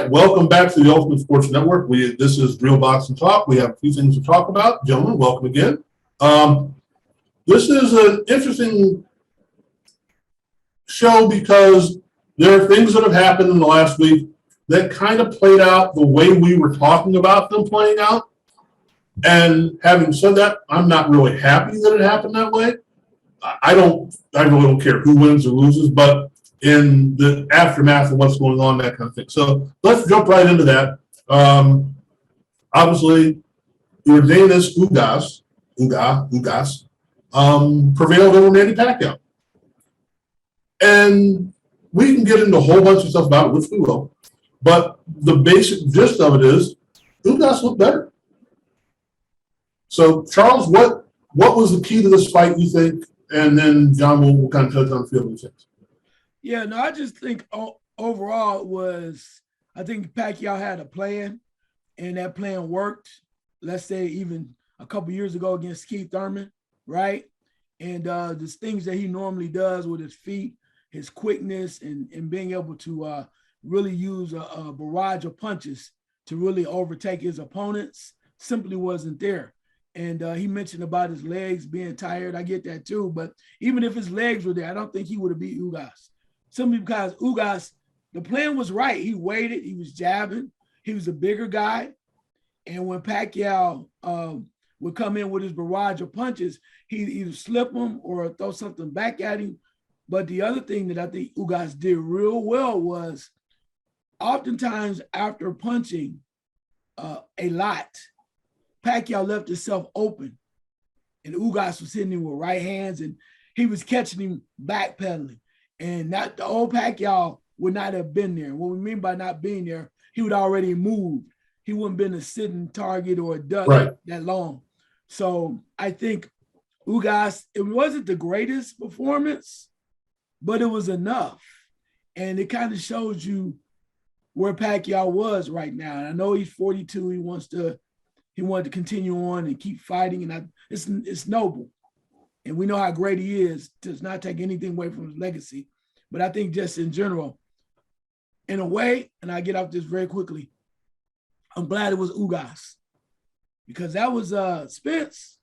right, welcome back to the Ultimate Sports Network. This is Real Boxing Talk. We have a few things to talk about. Gentlemen, welcome again. This is an interesting show because there are things that have happened in the last week that kind of played out the way we were talking about them playing out. And having said that, I'm not really happy that it happened that way. I really don't care who wins or loses, but in the aftermath of what's going on, that kind of thing. So let's jump right into that. Obviously, Ortiz Ugas prevailed over Manny Pacquiao. And we can get into a whole bunch of stuff about it, which we will. But the basic gist of it is Ugas looked better. So, Charles, what was the key to this fight, you think? And then John will kind of touch on a few of things. Yeah, no, I just think overall I think Pacquiao had a plan, and that plan worked. Let's say even a couple years ago against Keith Thurman, right? And the things that he normally does with his feet, his quickness, and being able to really use a barrage of punches to really overtake his opponents simply wasn't there. And he mentioned about his legs being tired. I get that too. But even if his legs were there, I don't think he would have beat Ugas. Simply because Ugas, the plan was right. He waited. He was jabbing. He was a bigger guy. And when Pacquiao would come in with his barrage of punches, he'd either slip him or throw something back at him. But the other thing that I think Ugas did real well was oftentimes after punching a lot, Pacquiao left himself open. And Ugas was hitting him with right hands, and he was catching him backpedaling. And the old Pacquiao would not have been there. What we mean by not being there, he would already moved. He wouldn't have been a sitting target or a duck that long. So I think Ugas, it wasn't the greatest performance, but it was enough. And it kind of shows you where Pacquiao was right now. And I know he's 42. He wanted to continue on and keep fighting. And it's noble. And we know how great he is. Does not take anything away from his legacy. But I think just in general, in a way, and I get off this very quickly, I'm glad it was Ugas. Because that was Spence,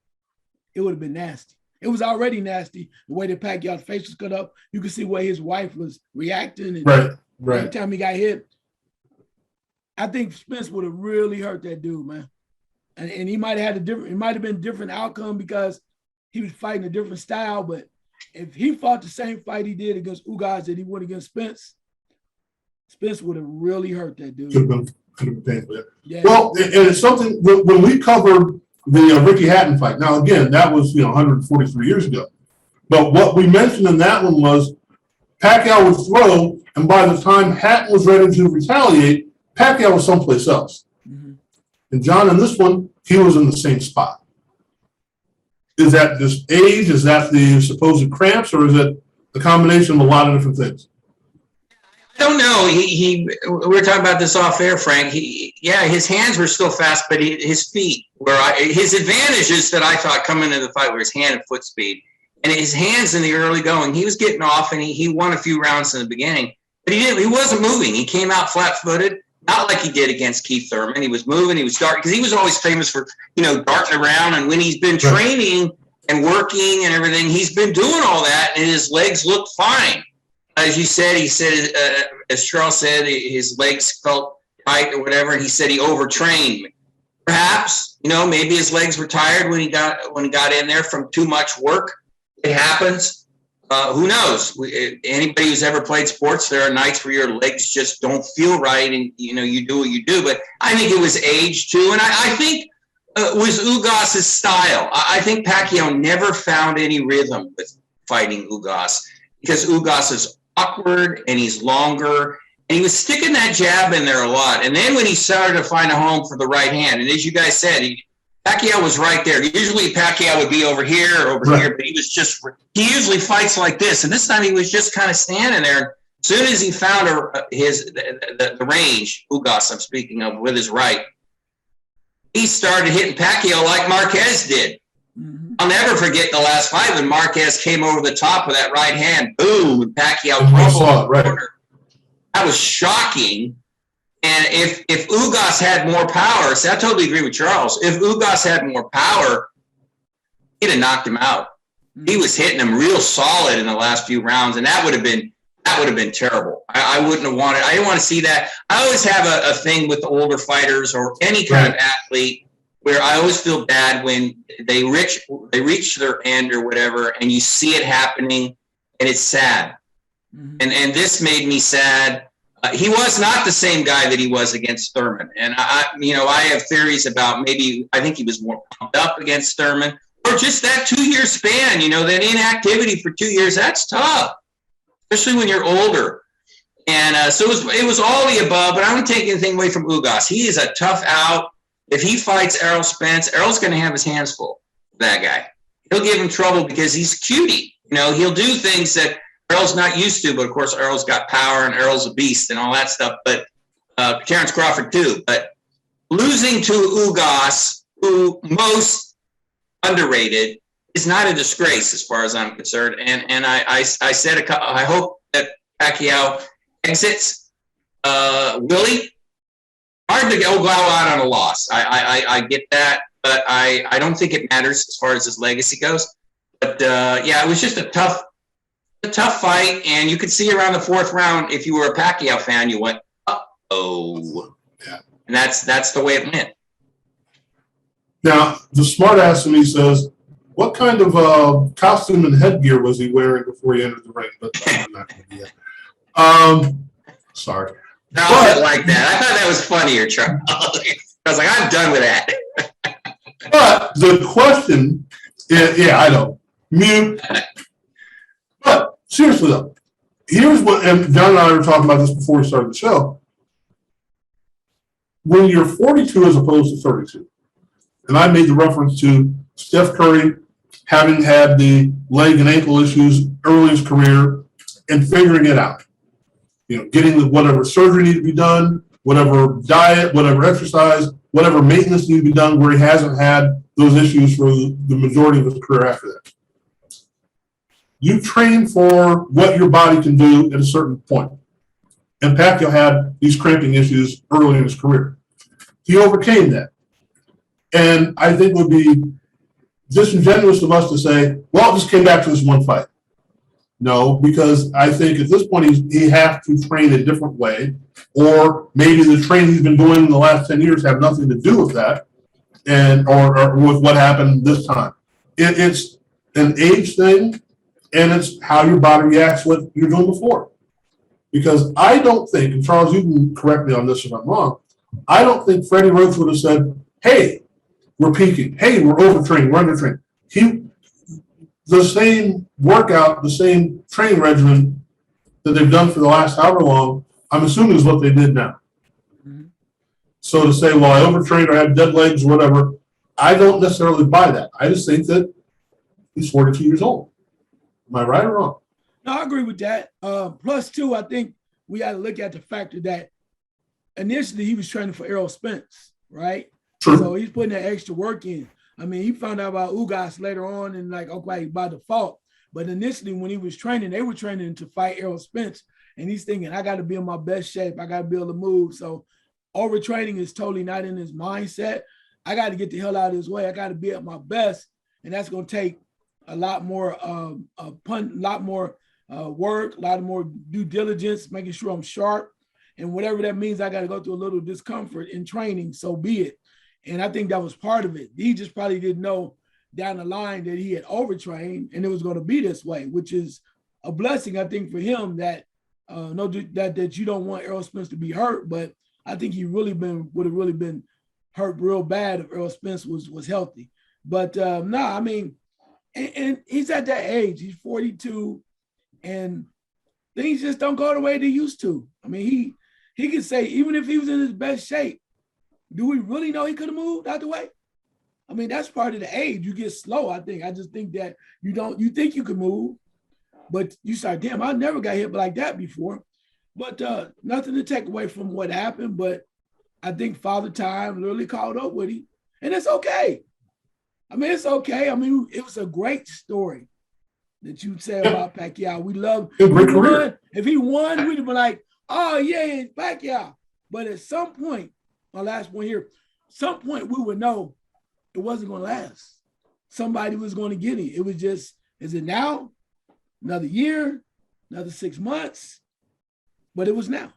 it would have been nasty. It was already nasty, the way that Pacquiao's face was cut up. You could see where his wife was reacting. And right. Every time he got hit, I think Spence would have really hurt that dude, man. And he might have been a different outcome because he was fighting a different style, but if he fought the same fight he did against Ugas that he went against Spence, Spence would have really hurt that dude. Could have been painful. Yeah. Well, and it's something when we covered the Ricky Hatton fight. Now, again, that was 143 years ago. But what we mentioned in that one was Pacquiao would throw, and by the time Hatton was ready to retaliate, Pacquiao was someplace else. Mm-hmm. And John, in this one, he was in the same spot. Is that just age? Is that the supposed cramps? Or is it a combination of a lot of different things? I don't know. We were talking about this off air, Frank. His hands were still fast, but his feet were his advantages that I thought coming into the fight were his hand and foot speed. And his hands in the early going, he was getting off, and he won a few rounds in the beginning. But he wasn't moving. He came out flat-footed. Not like he did against Keith Thurman. He was moving. He was darting because he was always famous for, darting around. And when he's been training and working and everything, he's been doing all that, and his legs look fine. As you said, as Charles said, his legs felt tight or whatever, and he said he overtrained. Perhaps, maybe his legs were tired when he got in there from too much work. It happens. Who knows? Anybody who's ever played sports, there are nights where your legs just don't feel right, and you do what you do. But I think it was age too, and I think it was Ugas' style. I think Pacquiao never found any rhythm with fighting Ugas because Ugas is awkward and he's longer, and he was sticking that jab in there a lot. And then when he started to find a home for the right hand, and as you guys said, Pacquiao was right there. Usually Pacquiao would be over here, here, but he usually fights like this. And this time he was just kind of standing there. As soon as he found the range, Ugas I'm speaking of, with his right, he started hitting Pacquiao like Marquez did. Mm-hmm. I'll never forget the last fight when Marquez came over the top with that right hand. Boom, and Pacquiao crumbled in the corner. That was shocking. And if Ugas had more power, see, I totally agree with Charles. If Ugas had more power, he'd have knocked him out. He was hitting him real solid in the last few rounds, and that would have been terrible. I wouldn't have wanted. I didn't want to see that. I always have a thing with the older fighters or any kind of athlete where I always feel bad when they reach their end or whatever, and you see it happening, and it's sad. Mm-hmm. And this made me sad. He was not the same guy that he was against Thurman. And I have theories about maybe I think he was more pumped up against Thurman, or just that 2-year span, that inactivity for 2 years, that's tough, especially when you're older. And so it was all the above, but I don't take anything away from Ugas. He is a tough out. If he fights Errol Spence, Errol's going to have his hands full, that guy. He'll give him trouble because he's cutie. He'll do things that Errol's not used to, but of course Errol's got power and Errol's a beast and all that stuff, but Terence Crawford too. But losing to Ugas, who most underrated, is not a disgrace as far as I'm concerned. And I said I hope that Pacquiao exits. Willie, hard to go out on a loss. I get that, but I don't think it matters as far as his legacy goes. But it was just a tough fight, and you could see around the 4th round, if you were a Pacquiao fan, you went, uh-oh. Yeah. And that's the way it went. Now, the smart ass in me says, what kind of costume and headgear was he wearing before he entered the ring? But I'm not going to do that. Sorry. No, I didn't like that. I thought that was funnier, Charles. I was like, I'm done with that. But the question is, I know, mute. But seriously though, here's what, and John and I were talking about this before we started the show. When you're 42 as opposed to 32, and I made the reference to Steph Curry having had the leg and ankle issues early in his career and figuring it out. Getting whatever surgery needed to be done, whatever diet, whatever exercise, whatever maintenance needed to be done where he hasn't had those issues for the majority of his career after that. You train for what your body can do at a certain point. And Pacquiao had these cramping issues early in his career. He overcame that. And I think it would be disingenuous of us to say, well, it just came back to this one fight. No, because I think at this point he has to train a different way, or maybe the training he's been doing in the last 10 years have nothing to do with that, and or with what happened this time. It's an age thing, and it's how your body reacts to what you're doing before. Because I don't think, and Charles, you can correct me on this if I'm wrong, I don't think Freddie Roach would have said, hey, we're peaking. Hey, we're overtrained, we're undertrained. The same workout, the same training regimen that they've done for the last however long, I'm assuming is what they did now. Mm-hmm. So to say, well, I overtrained or I have dead legs or whatever, I don't necessarily buy that. I just think that he's 42 years old. Am I right or wrong? No, I agree with that. Plus, too, I think we got to look at the factor that initially he was training for Errol Spence, right? True. So he's putting that extra work in. I mean, he found out about Ugas later on and okay, by default. But initially when he was training, they were training to fight Errol Spence. And he's thinking, I got to be in my best shape. I got to be able to move. So overtraining is totally not in his mindset. I got to get the hell out of his way. I got to be at my best. And that's going to take a lot more work, a lot more due diligence, making sure I'm sharp. And whatever that means, I got to go through a little discomfort in training. So be it. And I think that was part of it. He just probably didn't know down the line that he had overtrained and it was going to be this way, which is a blessing, I think, for him that that you don't want Errol Spence to be hurt. But I think he would have really been hurt real bad if Errol Spence was healthy. But I mean, and he's at that age. He's 42, and things just don't go the way they used to. I mean, he could say, even if he was in his best shape, do we really know he could have moved out the way? I mean, that's part of the age. You get slow, I think. I just think that you think you can move, but you start, damn, I never got hit like that before. But nothing to take away from what happened, but I think Father Time literally caught up with him, and it's okay. I mean, it's okay. I mean, it was a great story that you said about Pacquiao. We love if he won, we'd have been like, oh, yeah, it's Pacquiao. But at some point, my last point here, some point we would know it wasn't going to last. Somebody was going to get it. It was just, is it now? Another year? Another 6 months? But it was now.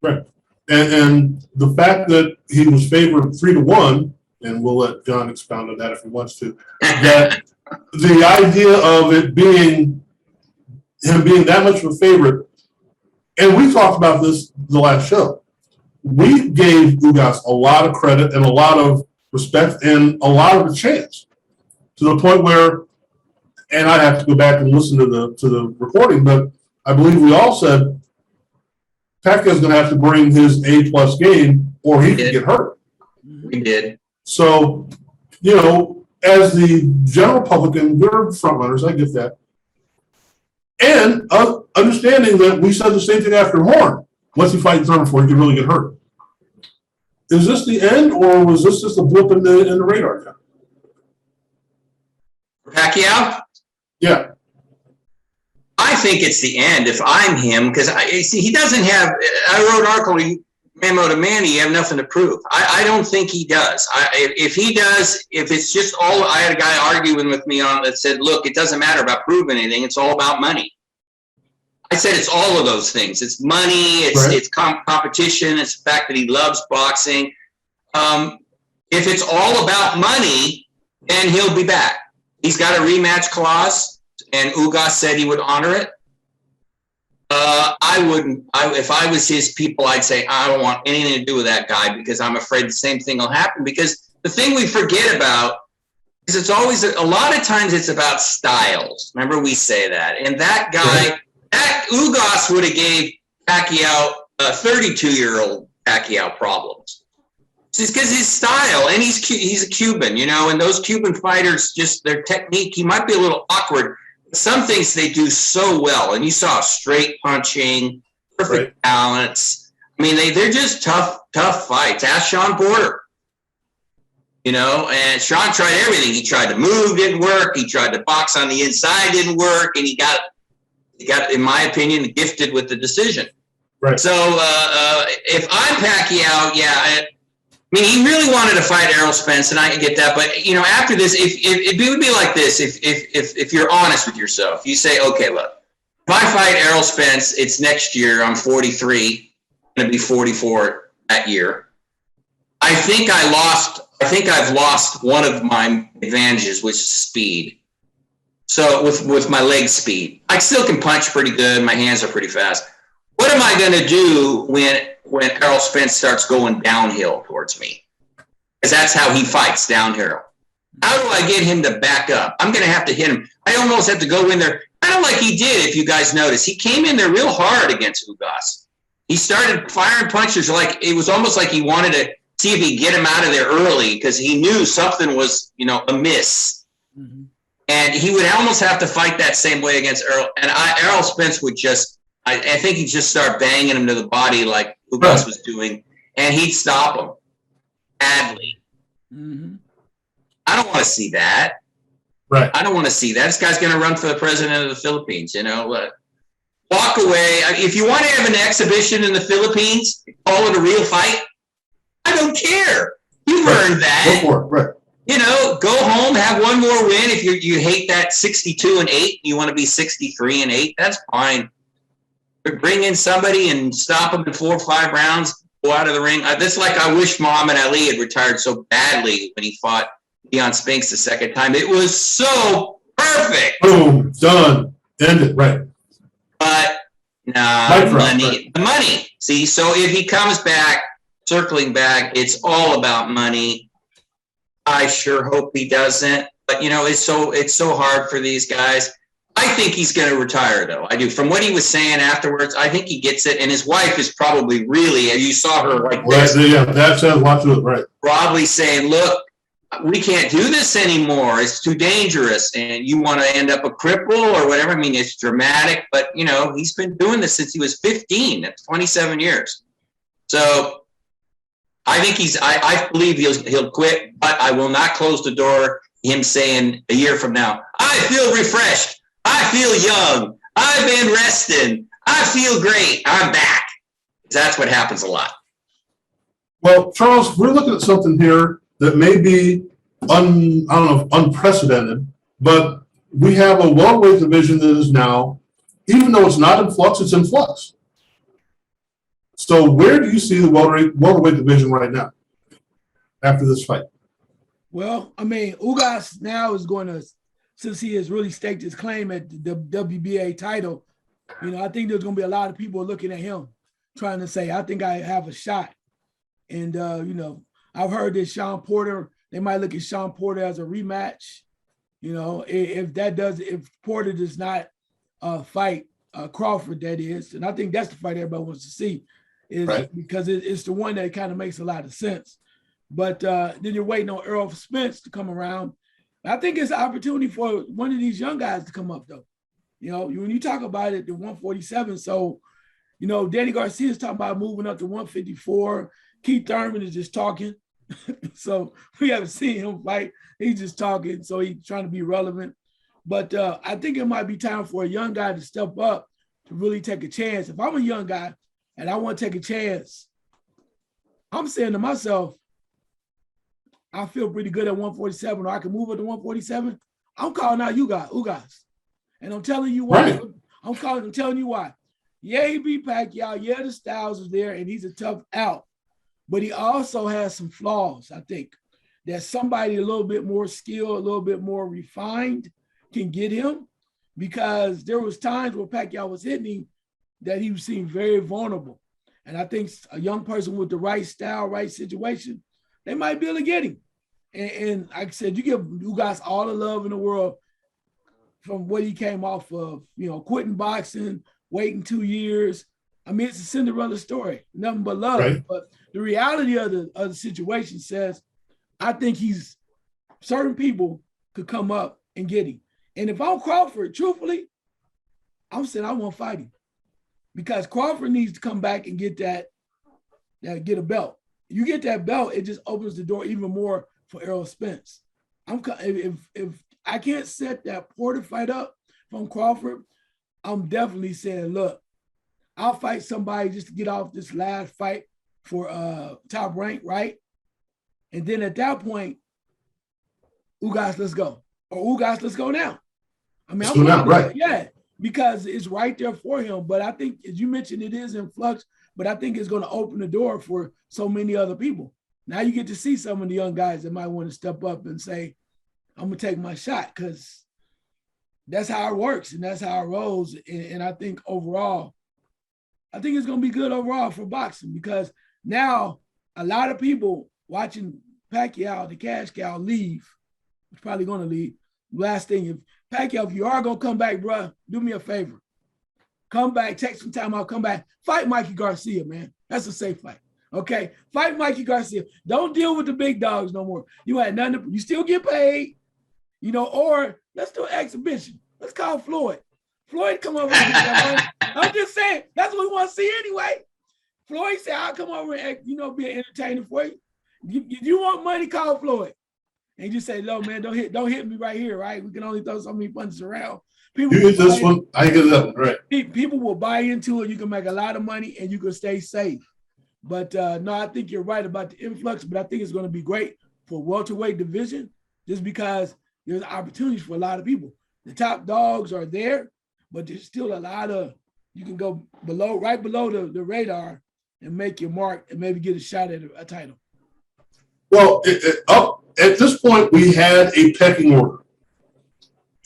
Right. And the fact that he was favored 3-1, and we'll let John expound on that if he wants to, that the idea of it being him being that much of a favorite, and we talked about this the last show. We gave Ugas a lot of credit and a lot of respect and a lot of a chance, to the point where, and I have to go back and listen to the recording, but I believe we all said Pacquiao's going to have to bring his A+ game or he could get hurt. We did. So, you know, as the general public, and we're front runners, I get that. And understanding that we said the same thing after Horn. Once he fights Thurman before he could really get hurt. Is this the end, or was this just a blip in the radar? Pacquiao? Yeah. I think it's the end if I'm him, because he doesn't have. I wrote an article, memo to Manny, you have nothing to prove. I don't think he does. If he does, if it's just all, I had a guy arguing with me on that said, look, it doesn't matter about proving anything. It's all about money. I said it's all of those things. It's money. It's competition. It's the fact that he loves boxing. If it's all about money, then he'll be back. He's got a rematch clause, and Ugas said he would honor it. I wouldn't. If I was his people, I'd say I don't want anything to do with that guy, because I'm afraid the same thing will happen. Because the thing we forget about is it's always a lot of times it's about styles. Remember, we say that, and that guy. That Ugas would have gave Pacquiao, 32-year-old Pacquiao, problems. It's because his style, and he's a Cuban, you know, and those Cuban fighters, just their technique, he might be a little awkward. Some things they do so well, and you saw straight punching, perfect balance. I mean, they're just tough fights. Ask Sean Porter. You know, and Sean tried everything. He tried to move, didn't work. He tried to box on the inside, didn't work, and he got, in my opinion, gifted with the decision. Right. So if I'm Pacquiao, yeah, I mean, he really wanted to fight Errol Spence, and I can get that. But you know, after this, if it would be like this, if you're honest with yourself, you say, okay, look, if I fight Errol Spence, it's next year. I'm 43, going to be 44 that year. I think I've lost one of my advantages, which is speed. So with my leg speed, I still can punch pretty good. My hands are pretty fast. What am I going to do when Errol Spence starts going downhill towards me? Because that's how he fights, downhill. How do I get him to back up? I'm going to have to hit him. I almost have to go in there. Kind of like he did, if you guys notice. He came in there real hard against Ugas. He started firing punches. Like it was almost like he wanted to see if he'd get him out of there early, because he knew something was, you know, amiss. Mm-hmm. And he would almost have to fight that same way against Errol. And Errol Spence would just, I think he'd just start banging him to the body like Ugas was doing, and he'd stop him badly. Mm-hmm. I don't want to see that. Right. I don't want to see that. This guy's going to run for the president of the Philippines, you know. Walk away. If you want to have an exhibition in the Philippines, call it a real fight, I don't care. You've earned that. Go for it. Right. You know, go home, have one more win. If you hate that 62-8, you want to be 63-8, that's fine. But bring in somebody and stop them in 4 or 5 rounds, go out of the ring. That's like I wish Muhammad Ali had retired so badly when he fought Deion Spinks the second time. It was so perfect. Boom, done, ended, right. But the money. See, so if he comes back, circling back, it's all about money. I sure hope he doesn't, but you know, it's so hard for these guys. I think he's going to retire, though. I do. From what he was saying afterwards, I think he gets it. And his wife is probably really, and you saw her like this. Yeah, that says a lot to it, right? Probably saying, look, we can't do this anymore. It's too dangerous. And you want to end up a cripple or whatever. I mean, it's dramatic, but you know, he's been doing this since he was 15. That's 27 years. So I think I believe he'll quit, but I will not close the door. Him saying a year from now, I feel refreshed. I feel young. I've been resting. I feel great. I'm back. That's what happens a lot. Well, Charles, we're looking at something here that may be unprecedented, but we have a welterweight division that is now, even though it's not in flux, it's in flux. So where do you see the welterweight division right now after this fight? Well, I mean, Ugas now is going to, since he has really staked his claim at the WBA title, you know, I think there's going to be a lot of people looking at him trying to say, I think I have a shot. And, you know, I've heard that Sean Porter, they might look at Sean Porter as a rematch. You know, if Porter does not fight Crawford, that is, and I think that's the fight everybody wants to see, is right. Because it's the one that kind of makes a lot of sense. But then you're waiting on Earl Spence to come around. I think it's an opportunity for one of these young guys to come up, though. You know, when you talk about it, the 147, so, you know, Danny Garcia is talking about moving up to 154. Keith Thurman is just talking. So we haven't seen him fight. He's just talking, so he's trying to be relevant. But I think it might be time for a young guy to step up to really take a chance. If I'm a young guy and I want to take a chance, I'm saying to myself, I feel pretty good at 147, or I can move up to 147. I'm calling out Ugas. And I'm telling you why. Right. I'm telling you why. Yeah, he beat Pacquiao. Yeah, the styles is there, and he's a tough out. But he also has some flaws, I think, that somebody a little bit more skilled, a little bit more refined can get him, because there was times where Pacquiao was hitting him that he seemed very vulnerable. And I think a young person with the right style, right situation, they might be able to get him. And like I said, you give Ugas all the love in the world from what he came off of, you know, quitting boxing, waiting 2 years. I mean, it's a Cinderella story, nothing but love. Right. But the reality of the situation says, I think certain people could come up and get him. And if I'm Crawford, truthfully, I'm saying I want to fight him, because Crawford needs to come back and get get a belt. You get that belt, it just opens the door even more for Errol Spence. If I can't set that Porter fight up from Crawford, I'm definitely saying, look, I'll fight somebody just to get off this last fight for top rank, right? And then at that point, Ugas, let's go. Or Ugas, let's go now. I mean, I'm now, right? Yeah, because it's right there for him. But I think, as you mentioned, it is in flux, but I think it's going to open the door for so many other people. Now you get to see some of the young guys that might want to step up and say, I'm going to take my shot, because that's how it works and that's how it rolls. And I think overall, I think it's going to be good overall for boxing, because now a lot of people watching Pacquiao, the cash cow, leave. He's probably going to leave. Last thing, if Pacquiao, if you are going to come back, bro, do me a favor. Come back, take some time out, come back. Fight Mikey Garcia, man. That's a safe fight. Okay? Fight Mikey Garcia. Don't deal with the big dogs no more. You had nothing. You still get paid, you know, or let's do an exhibition. Let's call Floyd. Floyd come over and get that money. I'm just saying, that's what we want to see anyway. Floyd said, I'll come over and, you know, be an entertainer for you. If you want money, call Floyd. And you say, no, man, don't hit me right here, right? We can only throw so many punches around. People you get this one, I get that one, right. People will buy into it. You can make a lot of money and you can stay safe. But no, I think you're right about the influx, but I think it's going to be great for welterweight division, just because there's opportunities for a lot of people. The top dogs are there, but there's still a lot of, you can go below, right below the radar and make your mark and maybe get a shot at a title. Well, up at this point, we had a pecking order.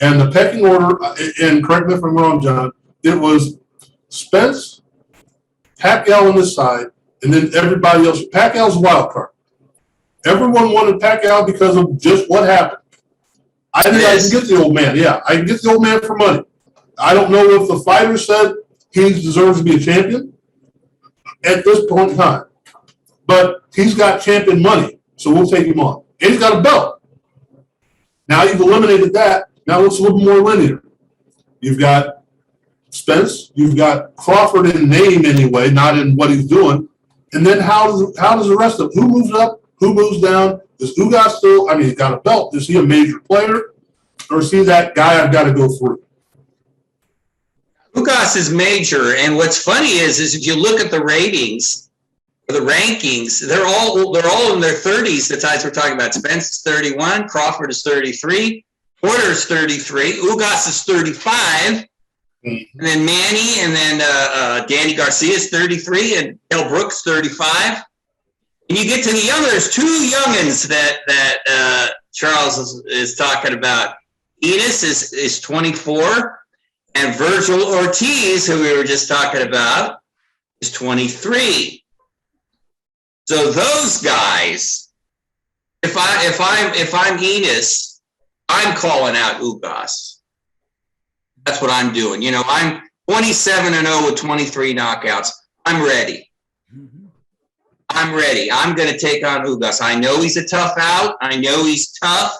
And the pecking order, and correct me if I'm wrong, John, it was Spence, Pacquiao on this side, and then everybody else. Pacquiao's a wild card. Everyone wanted Pacquiao because of just what happened. I think I can get the old man. Yeah, I can get the old man for money. I don't know if the fighter said he deserves to be a champion at this point in time. But he's got champion money, so we'll take him on. And he's got a belt. Now you've eliminated that. Now it's a little more linear. You've got Spence. You've got Crawford in name anyway, not in what he's doing. And then how does the rest of who moves up, who moves down? Is Ugas still? I mean, he's got a belt. Is he a major player, or is he that guy I've got to go through? Ugas is major, and what's funny is if you look at the ratings, the rankings, they're all in their 30s. The guys we're talking about. Spence is 31, Crawford is 33, Porter is 33, Ugas is 35, and then Manny, and then Danny Garcia is 33, and Del Brooks 35. And you get to the young, there's two youngins that Charles is talking about. Enos is 24, and Virgil Ortiz, who we were just talking about, is 23. So those guys, if I'm Enos, I'm calling out Ugas. That's what I'm doing. You know, I'm 27-0 with 23 knockouts. I'm ready. I'm ready. I'm going to take on Ugas. I know he's a tough out. I know he's tough.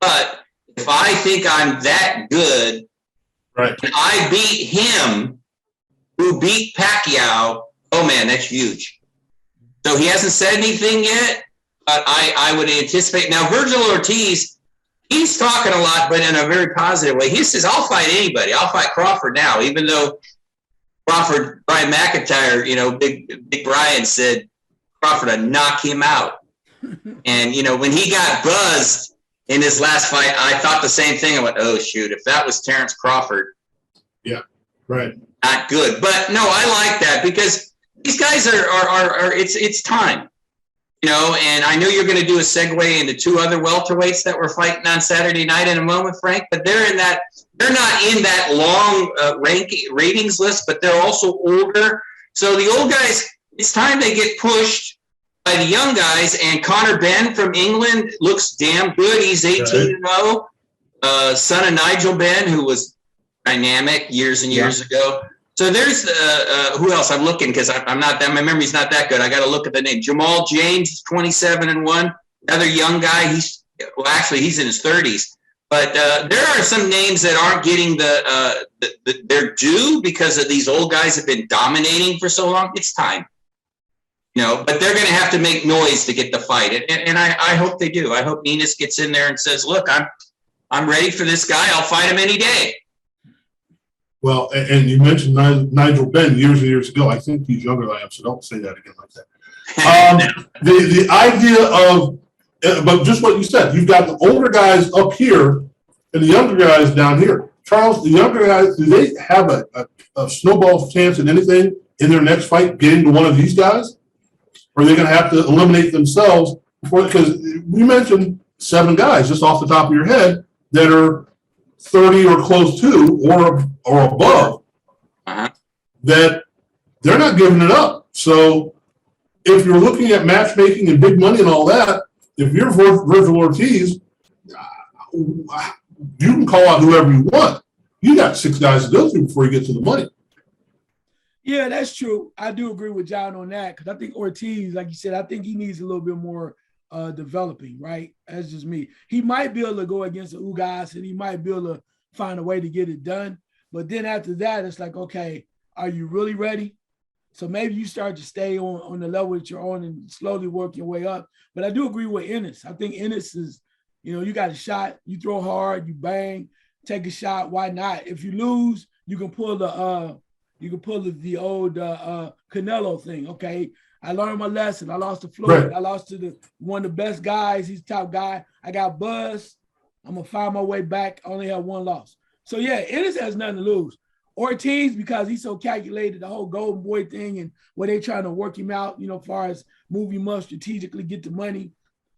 But if I think I'm that good, right, and I beat him who beat Pacquiao, oh, man, that's huge. So he hasn't said anything yet, but I would anticipate. Now, Virgil Ortiz, he's talking a lot, but in a very positive way. He says, I'll fight anybody. I'll fight Crawford now, even though Crawford, Brian McIntyre, you know, Big Brian said Crawford would knock him out. And, you know, when he got buzzed in his last fight, I thought the same thing. I went, oh, shoot, if that was Terence Crawford. Yeah, right. Not good. But, no, I like that because these guys are it's time. You know, and I know you're going to do a segue into two other welterweights that we're fighting on Saturday night in a moment, Frank, but they're not in that long ratings list, but they're also older. So the old guys, it's time they get pushed by the young guys, and Conor Benn from England looks damn good. He's 18-0, son of Nigel Benn, who was dynamic years and years ago. So there's who else? I'm looking because I'm not that. My memory's not that good. I got to look at the name. Jamal James is 27-1. Another young guy. He's in his 30s. But there are some names that aren't getting their due because of these old guys have been dominating for so long. It's time, you know. But they're going to have to make noise to get the fight, and I hope they do. I hope Enos gets in there and says, "Look, I'm ready for this guy. I'll fight him any day." Well, and you mentioned Nigel Benn years and years ago. I think he's younger than I am, so don't say that again like that. The idea of, but just what you said, you've got the older guys up here and the younger guys down here. Charles, the younger guys, do they have a snowball chance at anything in their next fight getting to one of these guys? Or are they going to have to eliminate themselves before? Because we mentioned 7 guys just off the top of your head that are 30 or close to or above, that they're not giving it up. So if you're looking at matchmaking and big money and all that, if you're Virgil Ortiz, you can call out whoever you want. You got 6 guys to go through before you get to the money. Yeah, that's true. I do agree with John on that because I think Ortiz, like you said, I think he needs a little bit more developing, right? That's just me. He might be able to go against the Ugas and he might be able to find a way to get it done. But then after that, it's like, okay, are you really ready? So maybe you start to stay on the level that you're on and slowly work your way up. But I do agree with Ennis. I think Ennis is, you know, you got a shot, you throw hard, you bang, take a shot. Why not? If you lose, you can pull the old Canelo thing. Okay, I learned my lesson. I lost to Floyd. Right. I lost to one of the best guys. He's the top guy. I got buzzed. I'm going to find my way back. I only have 1 loss. So, yeah, Ennis has nothing to lose. Ortiz, because he's so calculated, the whole Golden Boy thing and where they're trying to work him out, you know, as far as move him up strategically, get the money.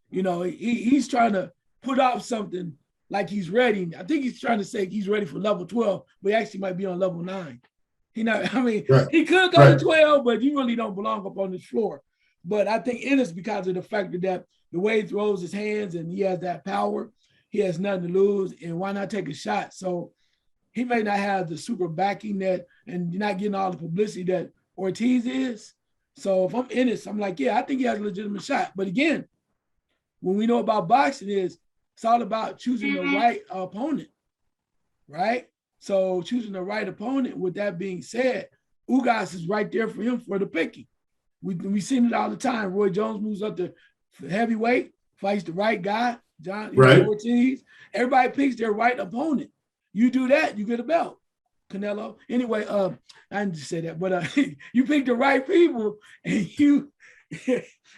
You know, he's trying to put out something like he's ready. I think he's trying to say he's ready for level 12, but he actually might be on level 9. He could go to 12, but you really don't belong up on this floor. But I think Ennis, because of the fact that the way he throws his hands and he has that power, he has nothing to lose, and why not take a shot? So he may not have the super backing that, and you're not getting all the publicity that Ortiz is. So if I'm Ennis, I'm like, yeah, I think he has a legitimate shot. But again, when we know about boxing it's all about choosing the right opponent, right? So choosing the right opponent, with that being said, Ugas is right there for him for the picking. We've seen it all the time. Roy Jones moves up to heavyweight, fights the right guy, Ortiz. Everybody picks their right opponent. You do that, you get a belt. Canelo. Anyway, I didn't just say that, but you pick the right people and you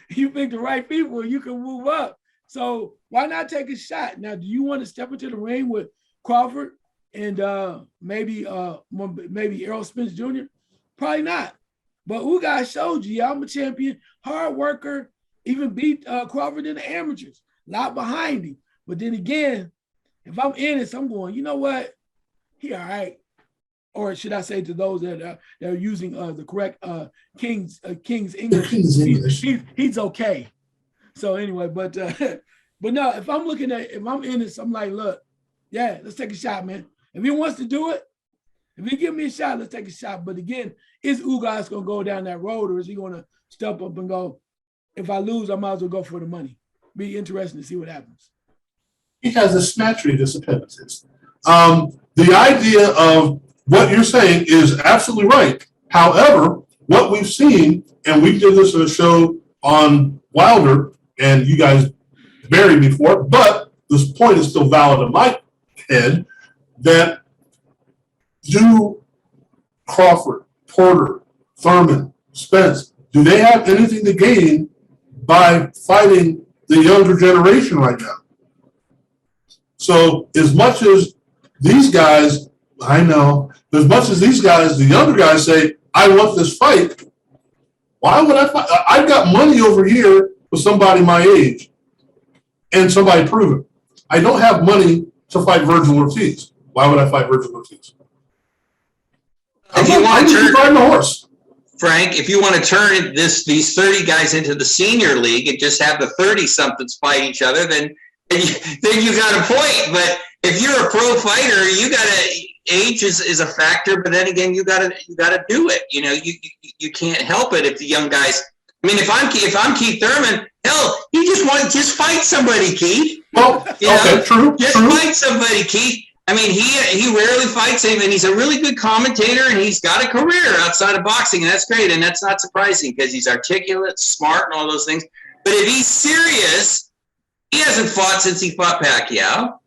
you pick the right people, you can move up. So why not take a shot? Now, do you want to step into the ring with Crawford and maybe Errol Spence Jr.? Probably not. But Ugas showed you, I'm a champion, hard worker, even beat Crawford in the amateurs. A lot behind him. But then again, if I'm in it, I'm going, you know what? He all right. Or should I say to those that are using the correct King's English, he's okay. So anyway, but no, if I'm in this, I'm like, look, yeah, let's take a shot, man. If he wants to do it, if he give me a shot, let's take a shot. But again, is Ugas going to go down that road, or is he going to step up and go, if I lose, I might as well go for the money? Be interesting to see what happens. He has a snatchery disappearances. The idea of what you're saying is absolutely right. However, what we've seen, and we did this in a show on Wilder, and you guys buried me for it, but this point is still valid in my head, that do Crawford, Porter, Thurman, Spence, do they have anything to gain by fighting the younger generation right now? So as much as these guys, I know, as much as these guys, the younger guys say, I want this fight, why would I fight? I've got money over here for somebody my age and somebody proven. I don't have money to fight Virgil Ortiz. Why would I fight Virgil Ortiz? If you want to turn the horse, Frank, if you want to turn these 30 guys into the senior league and just have the 30-somethings fight each other, then you got a point. But if you're a pro fighter, you got to age is a factor. But then again, you got to do it. You know, you can't help it if the young guys. I mean, if I'm Keith Thurman, hell, he just fight somebody, Keith. Well, okay, true. Fight somebody, Keith. I mean, he rarely fights him, and he's a really good commentator, and he's got a career outside of boxing, and that's great, and that's not surprising because he's articulate, smart, and all those things. But if he's serious, he hasn't fought since he fought Pacquiao.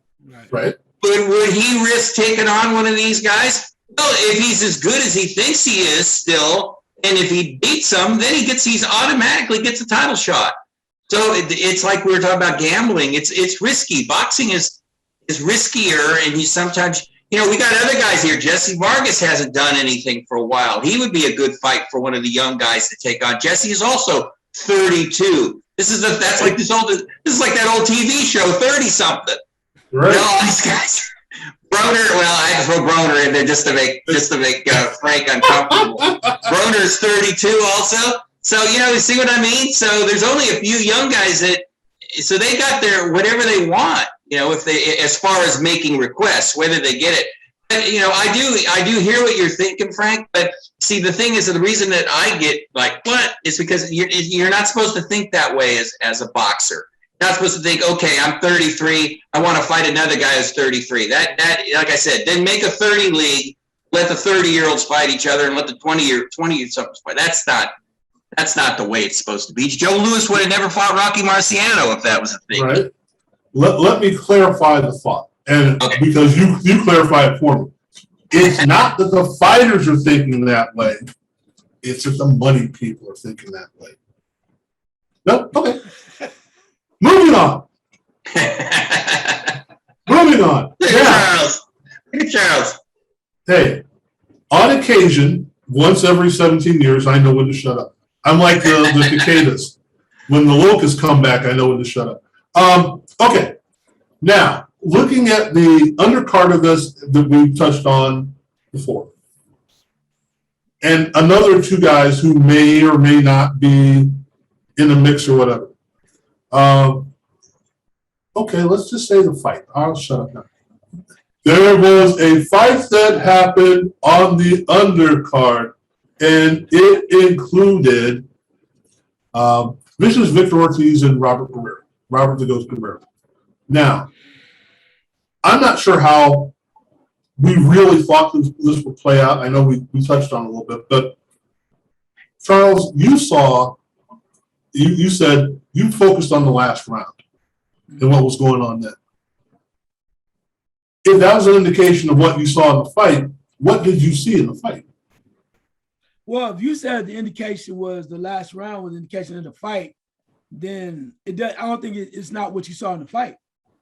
Right. But would he risk taking on one of these guys? Well, if he's as good as he thinks he is still, and if he beats him, then he automatically gets a title shot. So it's like we were talking about gambling. It's risky. Boxing is riskier, and he's sometimes, we got other guys here. Jesse Vargas hasn't done anything for a while. He would be a good fight for one of the young guys to take on. Jesse is also 32. This is like that old TV show, 30-something. Right. All these guys. Broner, well, I had to throw Broner in there just to make Frank uncomfortable. Broner's 32 also. So, you see what I mean? So there's only a few young guys so they got their whatever they want. If they, as far as making requests, whether they get it. But, I do hear what you're thinking, Frank. But see, the thing is, the reason that I get like, what, is because you're not supposed to think that way as a boxer. You're not supposed to think, okay, I'm 33. I want to fight another guy who's 33. That, like I said, then make a 30 league. Let the 30-year-olds fight each other and let the 20-somethings fight. That's not the way it's supposed to be. Joe Louis would have never fought Rocky Marciano if that was a thing. Right. Let me clarify the thought, and okay. Because you clarify it for me. It's not that the fighters are thinking that way. It's that the money people are thinking that way. No? Okay. Moving on. Moving on. Look at Charles. Hey, on occasion, once every 17 years, I know when to shut up. I'm like the cicadas. When the locusts come back, I know when to shut up. Okay. Now, looking at the undercard of this that we touched on before, and another two guys who may or may not be in the mix or whatever. Okay, let's just say the fight. I'll shut up now. There was a fight that happened on the undercard, and it included Vicious Victor Ortiz and Robert the Ghost Guerrero. Now, I'm not sure how we really thought this would play out. I know we touched on it a little bit, but Charles, you said you focused on the last round and what was going on then. If that was an indication of what you saw in the fight, what did you see in the fight? Well, if you said the indication was the last round was the indication of the fight, then it does. I don't think it's not what you saw in the fight,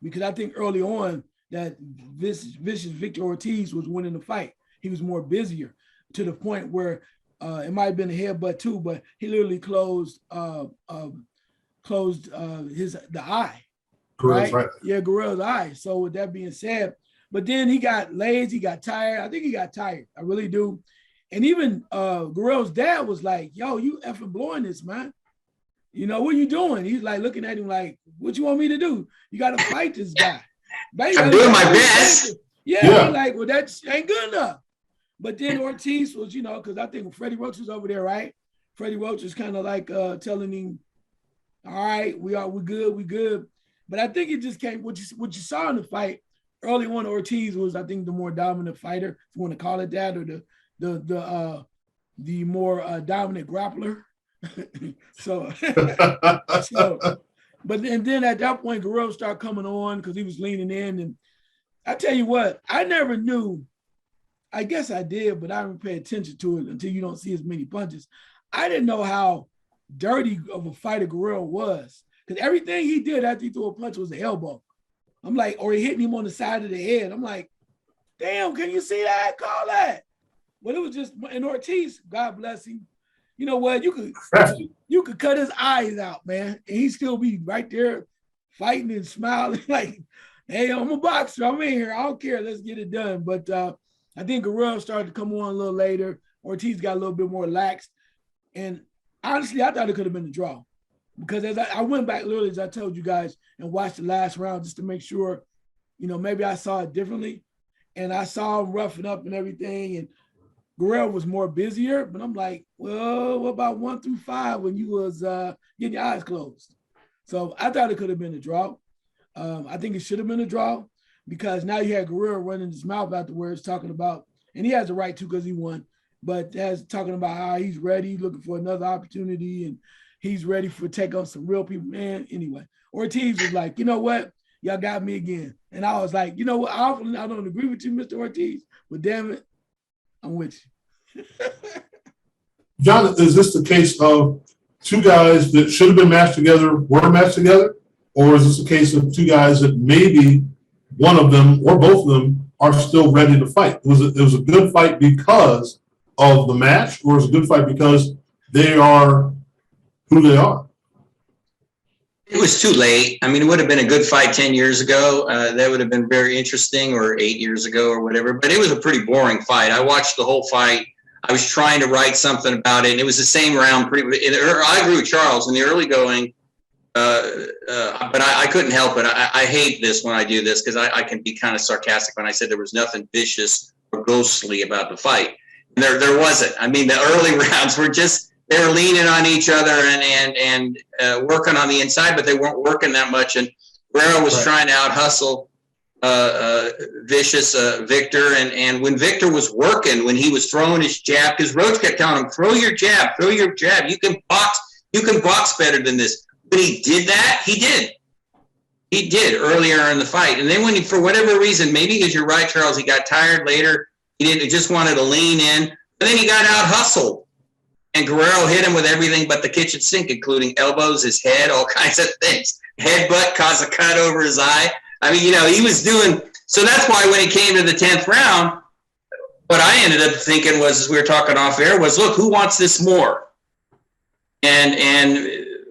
because I think early on that vicious Victor Ortiz was winning the fight. He was more busier to the point where it might have been a headbutt too, but he literally closed the eye. Right? Yeah, Guerrero's eye. So with that being said, but then he got lazy, he got tired. I think he got tired. I really do. And even Guerrero's dad was like, yo, you effing blowing this, man. You know, what are you doing? He's like looking at him like, what you want me to do? You got to fight this guy. I'm doing my best. Yeah. Like, well, that ain't good enough. But then Ortiz was, you know, because I think Freddie Roach was over there, right? Freddie Roach was kind of like telling him, all right, we're good. But I think it just came, what you saw in the fight, early on, Ortiz was, I think, the more dominant fighter, if you want to call it that, or the more dominant grappler. so, but then at that point, Guerrero started coming on because he was leaning in. And I tell you what, I never knew, I guess I did, but I didn't pay attention to it until you don't see as many punches. I didn't know how dirty of a fighter Guerrero was, because everything he did after he threw a punch was an elbow. I'm like, or he hitting him on the side of the head. I'm like, damn, can you see that? Call that. But it was just, and Ortiz, God bless him. You know what? You could cut his eyes out, man, and he'd still be right there fighting and smiling like, hey, I'm a boxer. I'm in here. I don't care. Let's get it done. But I think Guerrero started to come on a little later. Ortiz got a little bit more lax. And honestly, I thought it could have been a draw, because as I went back literally, as I told you guys, and watched the last round just to make sure, you know, maybe I saw it differently. And I saw him roughing up and everything. And Guerrero was more busier, but I'm like, well, what about 1 through 5 when you was getting your eyes closed? So I thought it could have been a draw. I think it should have been a draw, because now you had Guerrero running his mouth afterwards talking about, and he has the right to because he won, but as talking about how he's ready, looking for another opportunity, and he's ready for take on some real people. Man, anyway, Ortiz was like, you know what? Y'all got me again. And I was like, you know what? I don't agree with you, Mr. Ortiz, but damn it, I'm with you. John, is this the case of two guys that should have been matched together were matched together? Or is this a case of two guys that maybe one of them or both of them are still ready to fight? It was a good fight because of the match, or is it a good fight because they are who they are? It was too late. I mean, it would have been a good fight 10 years ago. That would have been very interesting, or 8 years ago or whatever. But it was a pretty boring fight. I watched the whole fight. I was trying to write something about it, and it was the same round. I agree with Charles in the early going, but I couldn't help it. I hate this when I do this, because I can be kind of sarcastic when I said there was nothing vicious or ghostly about the fight. And there wasn't. I mean, the early rounds were just, they were leaning on each other and working on the inside, but they weren't working that much. And Guerrero was trying to out-hustle vicious Victor. And when Victor was working, when he was throwing his jab, because Roach kept telling him, throw your jab. You can box better than this. When he did that, he did earlier in the fight. And then when he, for whatever reason, maybe because you're right, Charles, he got tired later. He just wanted to lean in. But then he got out-hustled. And Guerrero hit him with everything but the kitchen sink, including elbows, his head, all kinds of things. Headbutt caused a cut over his eye. I mean, you know, he was doing – so that's why when it came to the 10th round, what I ended up thinking was, as we were talking off air, was, look, who wants this more? And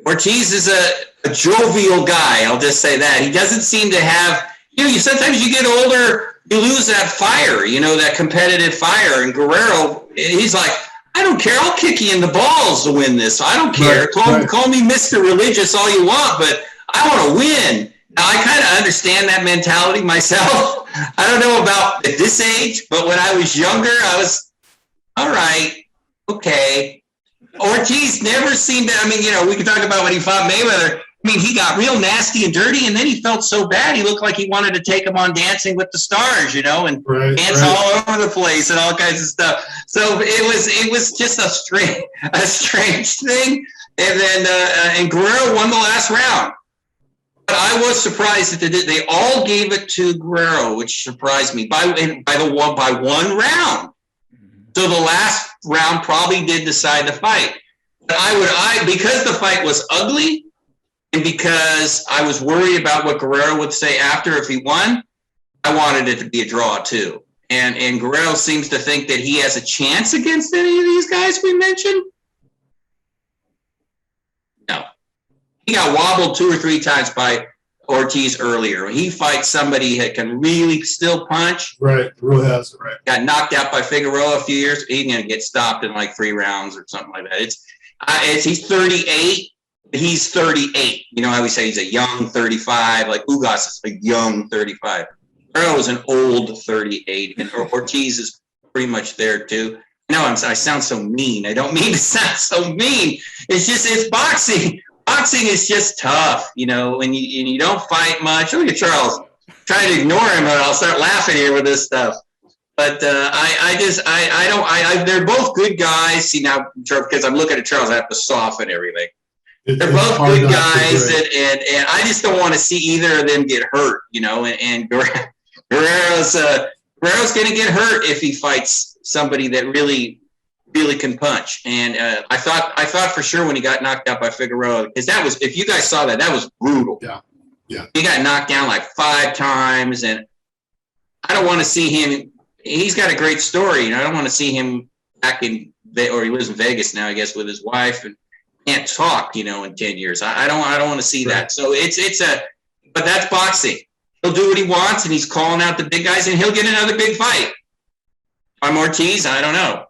Ortiz is a jovial guy, I'll just say that. He doesn't seem to have – you know, sometimes you get older, you lose that fire, you know, that competitive fire. And Guerrero, he's like – I don't care. I'll kick you in the balls to win this. I don't care. Call me Mr. Religious all you want, but I want to win. Now, I kind of understand that mentality myself. I don't know about at this age, but when I was younger, I was, all right, okay. Ortiz never seemed to, I mean, you know, we can talk about when he fought Mayweather. I mean, he got real nasty and dirty, and then he felt so bad, he looked like he wanted to take him on Dancing with the Stars, you know, and dance all over the place and all kinds of stuff. So it was just a strange thing. And then and Guerrero won the last round. But I was surprised that they all gave it to Guerrero, which surprised me by one round. So the last round probably did decide the fight. But because the fight was ugly and because I was worried about what Guerrero would say after if he won, I wanted it to be a draw too. And Guerrero seems to think that he has a chance against any of these guys we mentioned. No. He got wobbled 2 or 3 times by Ortiz earlier. He fights somebody that can really still punch. Right, Rojas, right. Got knocked out by Figueroa a few years. He's going to get stopped in like 3 rounds or something like that. He's 38. He's 38. You know how we say he's a young 35, like Ugas is a young 35. Guerrero is an old 38, and Ortiz is pretty much there too. No, I sound so mean. I don't mean to sound so mean. It's boxing. Boxing is just tough, you know, and you don't fight much. Look at Charles. Trying to ignore him, but I'll start laughing here with this stuff. But they're both good guys. See, now, because I'm looking at Charles, I have to soften everything. They're both good guys, and I just don't want to see either of them get hurt, you know, and Guerrero's going to get hurt if he fights somebody that really can punch. And I thought for sure when he got knocked out by Figueroa, because that was, if you guys saw that was brutal. Yeah. He got knocked down like 5 times, and I don't want to see him. He's got a great story. You know, I don't want to see him back in, or he lives in Vegas now, I guess, with his wife, and can't talk, you know, in 10 years. I don't want to see that. So but that's boxing. He'll do what he wants, and he's calling out the big guys, and he'll get another big fight. I'm Ortiz, I don't know.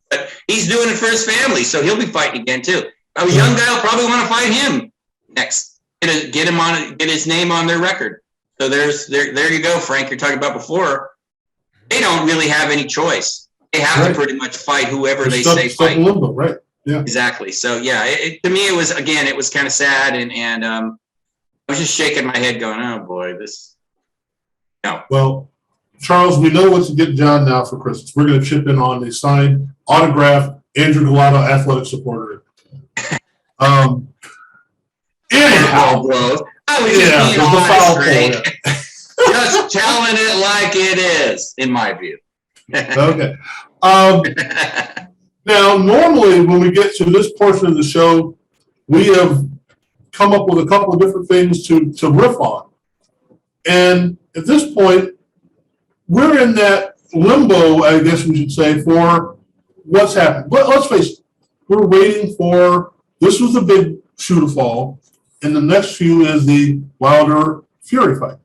But he's doing it for his family, so he'll be fighting again too. A young guy will probably want to fight him next. Get his name on their record. So there you go, Frank. You're talking about before. They don't really have any choice. They have to pretty much fight whoever they say fight. Limbo, right? Yeah. Exactly. So yeah, to me it was kind of sad, and I was just shaking my head, going, "Oh boy, this." No. Well, Charles, we know what to get John now for Christmas. We're going to chip in on a signed, autographed Andrew Galato athletic supporter. Anyhow, I was just being honest, Frank. Just telling it like it is, in my view. Okay. Now, normally when we get to this portion of the show, we have come up with a couple of different things to riff on. And at this point, we're in that limbo, I guess we should say, for what's happened. But let's face it, we're waiting for, this was the big shoe to fall, and the next few is the Wilder-Fury fight.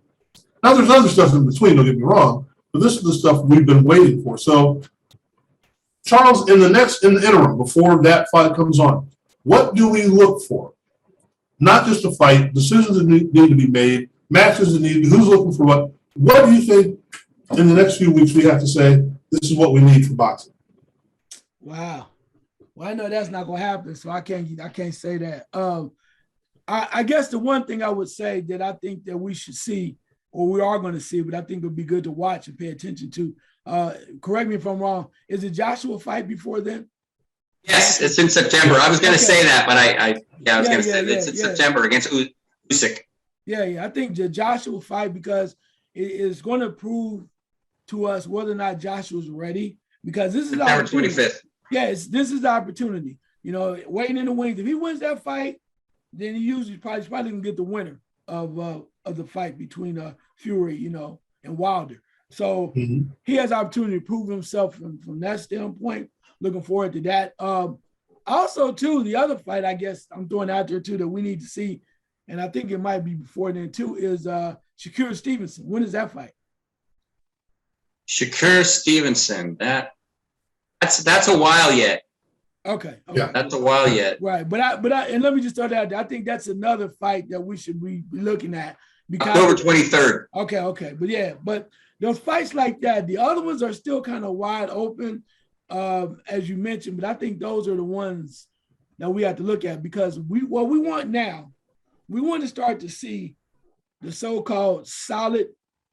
Now, there's other stuff in between, don't get me wrong, but this is the stuff we've been waiting for. So, Charles, in the interim, before that fight comes on, what do we look for? Not just a fight, decisions that need to be made, matches that need, who's looking for what. What do you think in the next few weeks we have to say, this is what we need for boxing? Wow. Well, I know that's not going to happen, so I can't say that. I guess the one thing I would say that I think that we should see, or we are going to see, but I think it would be good to watch and pay attention to, correct me if I'm wrong, is the Joshua fight before then? Yes, it's in September. I was going to say that, but I was going to say it's in September against Usyk. Yeah. I think the Joshua fight, because it is going to prove to us whether or not Joshua's ready, because this is September 25th. Yes, this is the opportunity. You know, waiting in the wings. If he wins that fight, then he's probably going to get the winner of the fight between Fury, you know, and Wilder. So he has opportunity to prove himself from that standpoint. Looking forward to that. Also, too, the other fight, I guess I'm throwing out there too that we need to see, and I think it might be before then too, is Shakur Stevenson. When is that fight? Shakur Stevenson. That's a while yet. Okay. Yeah. That's a while yet. Right. But and let me just throw that out there. I think that's another fight that we should be looking at. Because October 23rd. Okay. But those fights like that, the other ones are still kind of wide open, as you mentioned, but I think those are the ones that we have to look at, because what we want now, we want to start to see the so-called solid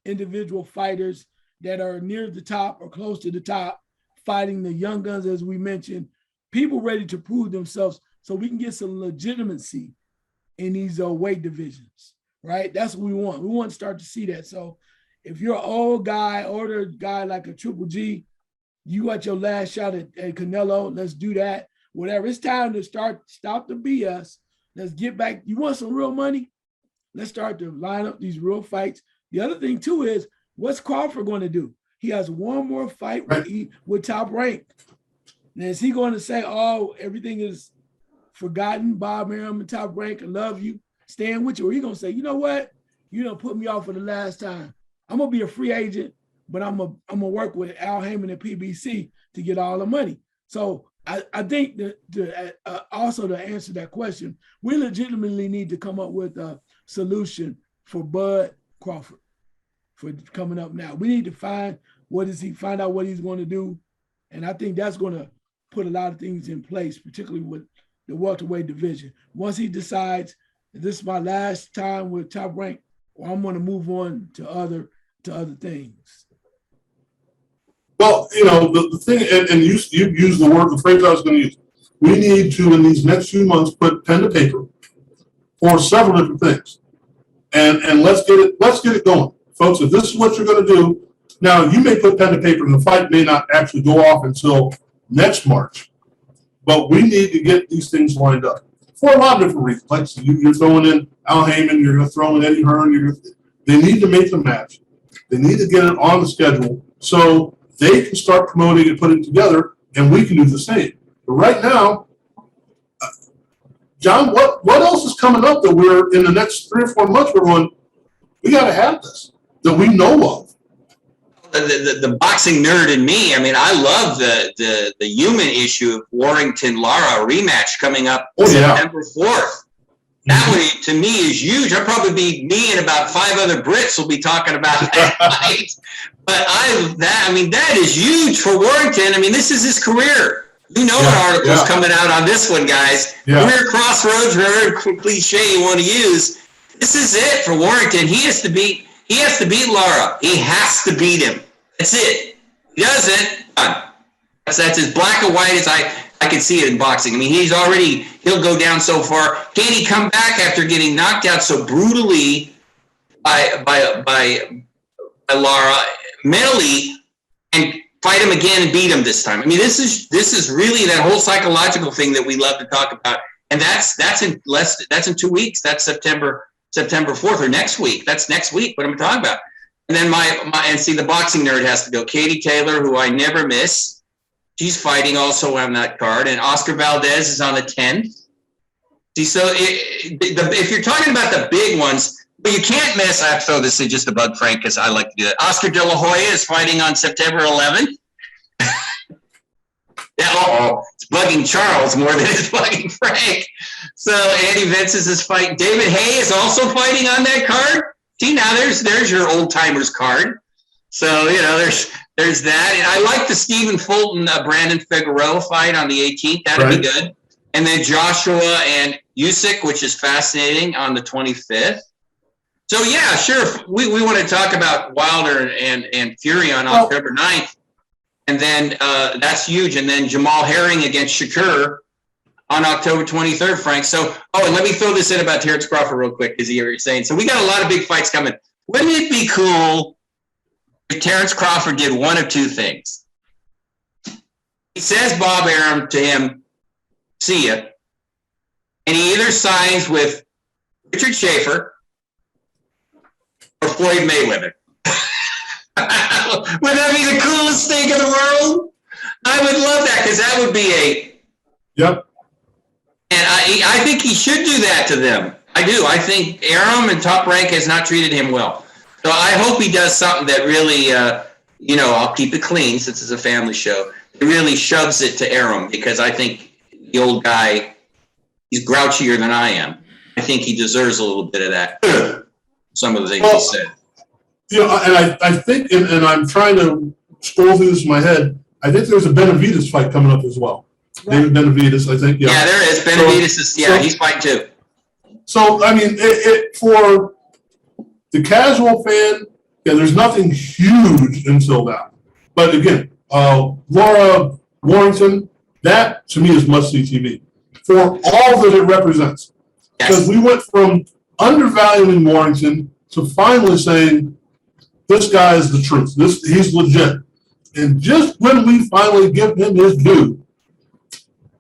individual fighters that are near the top or close to the top, fighting the young guns, as we mentioned, people ready to prove themselves so we can get some legitimacy in these weight divisions, right? That's what we want. We want to start to see that. So if you're an older guy like a Triple G, You got your last shot at Canelo. Let's do that. Whatever. It's time to stop the BS. Let's get back. You want some real money? Let's start to line up these real fights. The other thing too is, what's Crawford going to do? He has one more fight with Top Rank. And is he going to say, oh, everything is forgotten, Bob Arum and Top Rank, I love you, staying with you? Or he going to say, you know what? You done put me off for the last time. I'm going to be a free agent, but I'm going to work with Al Heyman and PBC to get all the money. So I think that also to answer that question, we legitimately need to come up with a solution for Bud Crawford for coming up now. We need to find out what he's going to do. And I think that's going to put a lot of things in place, particularly with the welterweight division. Once he decides this is my last time with Top Rank, or I'm going to move on to other things. Well, the thing, and you used the phrase I was going to use. We need to, in these next few months, put pen to paper for several different things, and let's get it going, folks. If this is what you're going to do, now you may put pen to paper, and the fight may not actually go off until next March, but we need to get these things lined up for a lot of different reasons. Like you're throwing in Al Heyman, you're going to throw in Eddie Hearn. They need to make the match. They need to get it on the schedule so they can start promoting and putting it together, and we can do the same. But right now, John, what else is coming up that we're in the next 3 or 4 months? We're going, we got to have this that we know of. The boxing nerd in me, I mean, I love the human issue of Warrington-Lara rematch coming up September 4th. That one, to me, is huge. I'll probably be, me and about 5 other Brits will be talking about that fight. But that is huge for Warrington. I mean, this is his career. You know what article's coming out on this one, guys. Career crossroads, whatever cliche you want to use. This is it for Warrington. He has to beat Lara. He has to beat him. That's it. He doesn't. That's as black and white as I can see it in boxing. I mean, he'll go down so far. Can he come back after getting knocked out so brutally by Lara mentally and fight him again and beat him this time? I mean, this is really that whole psychological thing that we love to talk about. And that's in 2 weeks. That's September 4th, or next week. That's next week, what I'm talking about. And then the boxing nerd has to go. Katie Taylor, who I never miss. She's fighting also on that card. And Oscar Valdez is on the 10th. See, so if you're talking about the big ones, but you can't miss, I have to throw this in just to bug Frank because I like to do that. Oscar De La Hoya is fighting on September 11th. It's bugging Charles more than it's bugging Frank. So Andy Vences is fighting. David Hay is also fighting on that card. See, now there's your old timers card. So there's that. And I like the Stephen Fulton Brandon Figueroa fight on the 18th. That'd be good. And then Joshua and Usyk, which is fascinating, on the 25th. So yeah, sure. We want to talk about Wilder and Fury on October 9th. And then that's huge. And then Jamal Herring against Shakur on October 23rd, Frank. So, and let me throw this in about Terence Crawford real quick, as you're saying. So we got a lot of big fights coming. Wouldn't it be cool if Terence Crawford did one of two things? He says Bob Arum to him, see ya. And he either signs with Richard Schaefer or Floyd Mayweather. Would that be the coolest thing in the world? I would love that, because that would be a... Yep. And I think he should do that to them. I do. I think Arum and Top Rank has not treated him well. So I hope he does something that really, I'll keep it clean since it's a family show. It really shoves it to Arum, because I think the old guy, he's grouchier than I am. I think he deserves a little bit of that. Some of the things he said. And I think, and I'm trying to scroll through this in my head, I think there's a Benavidez fight coming up as well. David Benavidez, I think. Yeah, there is. Benavidez he's fighting too. So, I mean, for the casual fan, there's nothing huge until that. But again, Laura Warrington, that to me is must-see TV for all that it represents. Because we went from undervaluing Warrington to finally saying, this guy is the truth. He's legit. And just when we finally give him his due,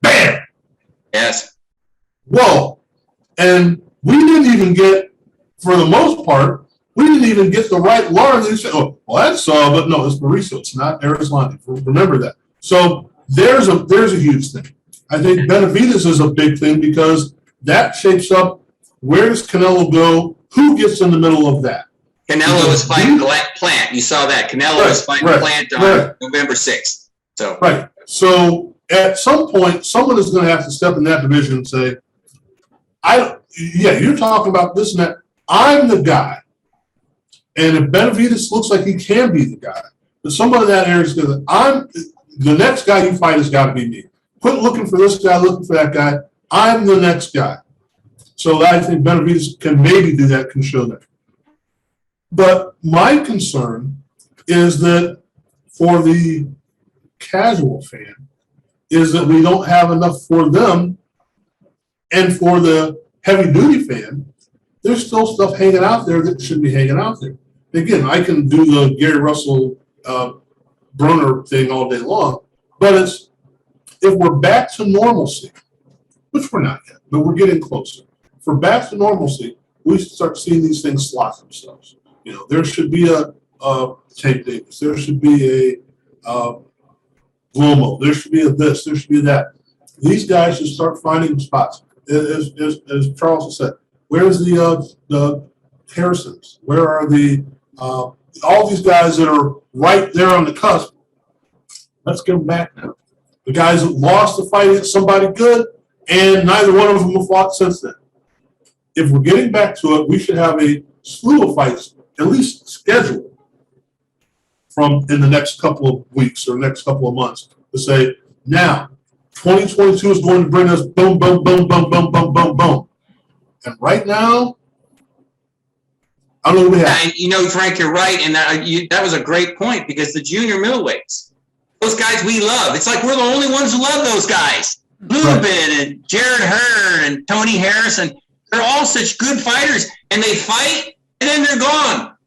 bam! Yes. Whoa. And we didn't even get, for the most part, we didn't even get the right Lauren. They said, oh, well, that's but no, it's Mauricio. It's not Arislandi. Remember that. So there's a huge thing. I think Benavidez is a big thing because that shapes up where does Canelo go? Who gets in the middle of that? Canelo was fighting Plant. You saw that. Canelo was fighting Plant on November 6th. So right. So at some point, someone is going to have to step in that division and say, you're talking about this and that. I'm the guy. And if Benavidez looks like he can be the guy, but someone in that area is going to, the next guy you fight has got to be me. Quit looking for this guy, looking for that guy. I'm the next guy. So I think Benavidez can maybe do that, can show that. But my concern is that for the casual fan, is that we don't have enough for them. And for the heavy duty fan, there's still stuff hanging out there that should be hanging out there. Again, I can do the Gary Russell Brunner thing all day long, but if we're back to normalcy, which we're not yet, but we're getting closer. If we're back to normalcy, we start seeing these things slot themselves. There should be a Tank Davis. There should be a Loma. There should be a this. There should be that. These guys should start finding spots. As Charles said, where's the Harrisons? Where are all these guys that are right there on the cusp? Let's get them back now. The guys that lost the fight against somebody good, and neither one of them have fought since then. If we're getting back to it, we should have a slew of fights, at least scheduled, from in the next couple of weeks or next couple of months to say, now, 2022 is going to bring us boom, boom, boom, boom, boom, boom, boom, boom. And right now, I don't know what we have. And, Frank, you're right. And that was a great point because the junior middleweights, those guys we love. It's like we're the only ones who love those guys. Lubin and Jared Hearn and Tony Harrison. They're all such good fighters. And they fight, and then they're gone.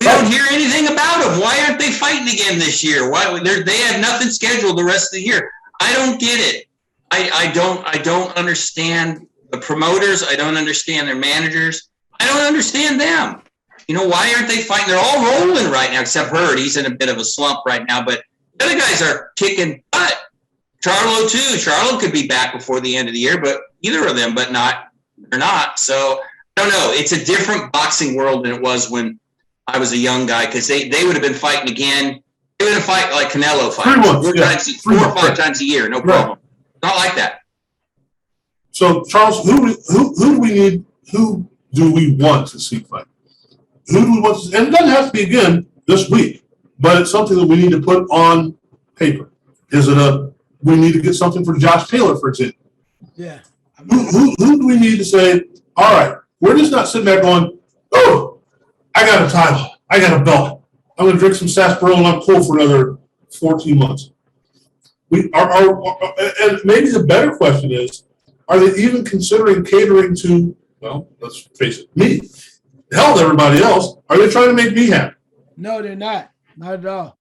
We don't hear anything about them. Why aren't they fighting again this year? Why they have nothing scheduled the rest of the year? I don't get it. I don't understand the promoters. I don't understand their managers. I don't understand them. Why aren't they fighting? They're all rolling right now, except Hurd. He's in a bit of a slump right now, but the other guys are kicking butt. Charlo too. Charlo could be back before the end of the year, but either of them, but they're not. So I don't know. It's a different boxing world than it was when I was a young guy because they would have been fighting again. They would have fight like Canelo fights. 4 or 5 times a year, no problem. Not like that. So Charles, who do we need? Who do we want to see fight? Who do we want to see? And it doesn't have to be again this week, but it's something that we need to put on paper. Is it we need to get something for Josh Taylor, for example? Yeah. Who do we need to say, all right, we're just not sitting there going, oh, I got a title, I got a belt, I'm going to drink some sarsaparilla and I'm cool for another 14 months. And maybe the better question is, are they even considering catering to, well, let's face it, me? Hell, everybody else. Are they trying to make me happy? No, they're not. Not at all.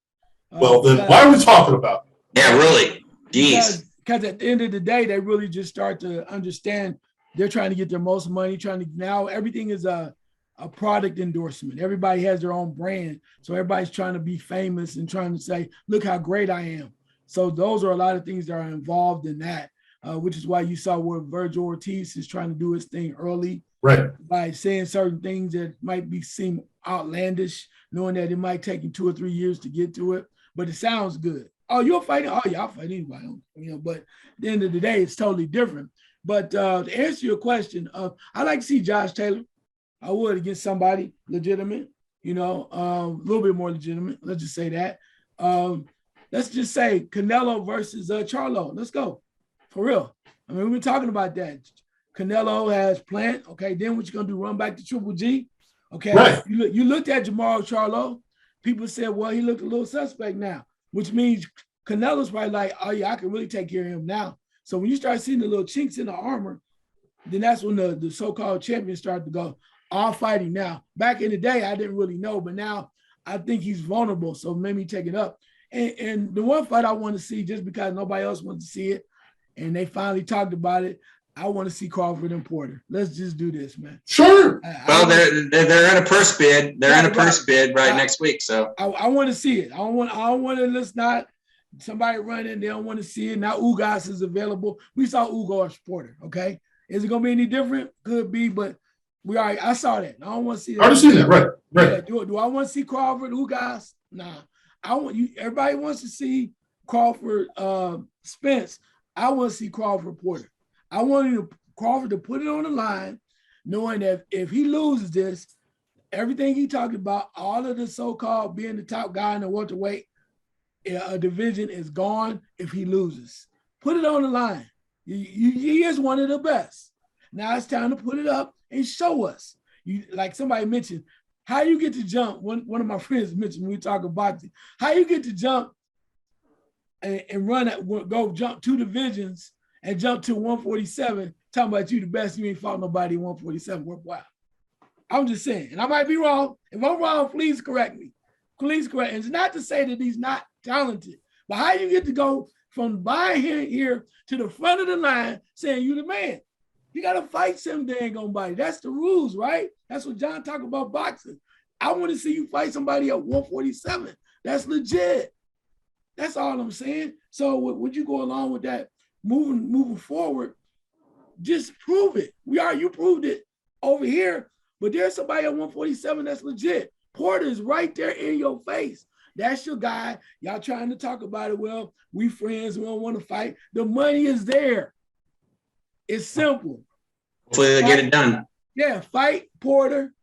Well, then why are we talking about it? Yeah, really. Jeez. Because at the end of the day, they really just start to understand they're trying to get their most money, now everything is a product endorsement. Everybody has their own brand. So everybody's trying to be famous and trying to say, look how great I am. So those are a lot of things that are involved in that, which is why you saw where Virgil Ortiz is trying to do his thing early. Right. By saying certain things that might seem outlandish, knowing that it might take you 2 or 3 years to get to it, but it sounds good. Oh, you're fighting? Oh, yeah, I'll fight anybody. But at the end of the day, it's totally different. But to answer your question, I like to see Josh Taylor. I would against somebody legitimate, a little bit more legitimate. Let's just say that. Let's just say Canelo versus Charlo. Let's go. For real. I mean, we've been talking about that. Canelo has Plant. Okay, then what you going to do, run back to Triple G? Okay, right. You looked at Jamal Charlo. People said, well, he looked a little suspect now, which means Canelo's probably like, oh, yeah, I can really take care of him now. So when you start seeing the little chinks in the armor, then that's when the so-called champions start to go, I'll fight him now. Back in the day, I didn't really know, but now I think he's vulnerable, so maybe take it up. And the one fight I want to see, just because nobody else wants to see it, and they finally talked about it, I want to see Crawford and Porter. Let's just do this, man. Sure. Well, they're in a purse bid. They're in a purse bid next week. So I want to see it. I don't want to. Let's not somebody run in. They don't want to see it. Now Ugas is available. We saw Ugas Porter. Okay, is it gonna be any different? Could be, but I saw that. I don't want to see that. I already seen that. Right. Yeah, do I want to see Crawford Ugas? Nah. I want you. Everybody wants to see Crawford Spence. I want to see Crawford Porter. I want Crawford to put it on the line, knowing that if he loses this, everything he talked about, all of the so-called being the top guy in the welterweight division is gone if he loses. Put it on the line. He is one of the best. Now it's time to put it up and show us. Like somebody mentioned, how you get to jump. One of my friends mentioned when we talk about it, how you get to jump and go jump 2 divisions and jump to 147, talking about you the best, you ain't fought nobody 147 worthwhile. I'm just saying, and I might be wrong. If I'm wrong, please correct me. Please correct. And it's not to say that he's not talented, but how you get to go from behind here to the front of the line saying you the man? You got to fight some dang on body. That's the rules, right? That's what John talked about boxing. I want to see you fight somebody at 147. That's legit. That's all I'm saying. So would you go along with that? Moving forward, just prove it. You proved it over here, but there's somebody at 147 that's legit. Porter is right there in your face. That's your guy. Y'all trying to talk about it. Well, we friends, we don't want to fight. The money is there. It's simple. Hopefully they get it done. Yeah, fight Porter.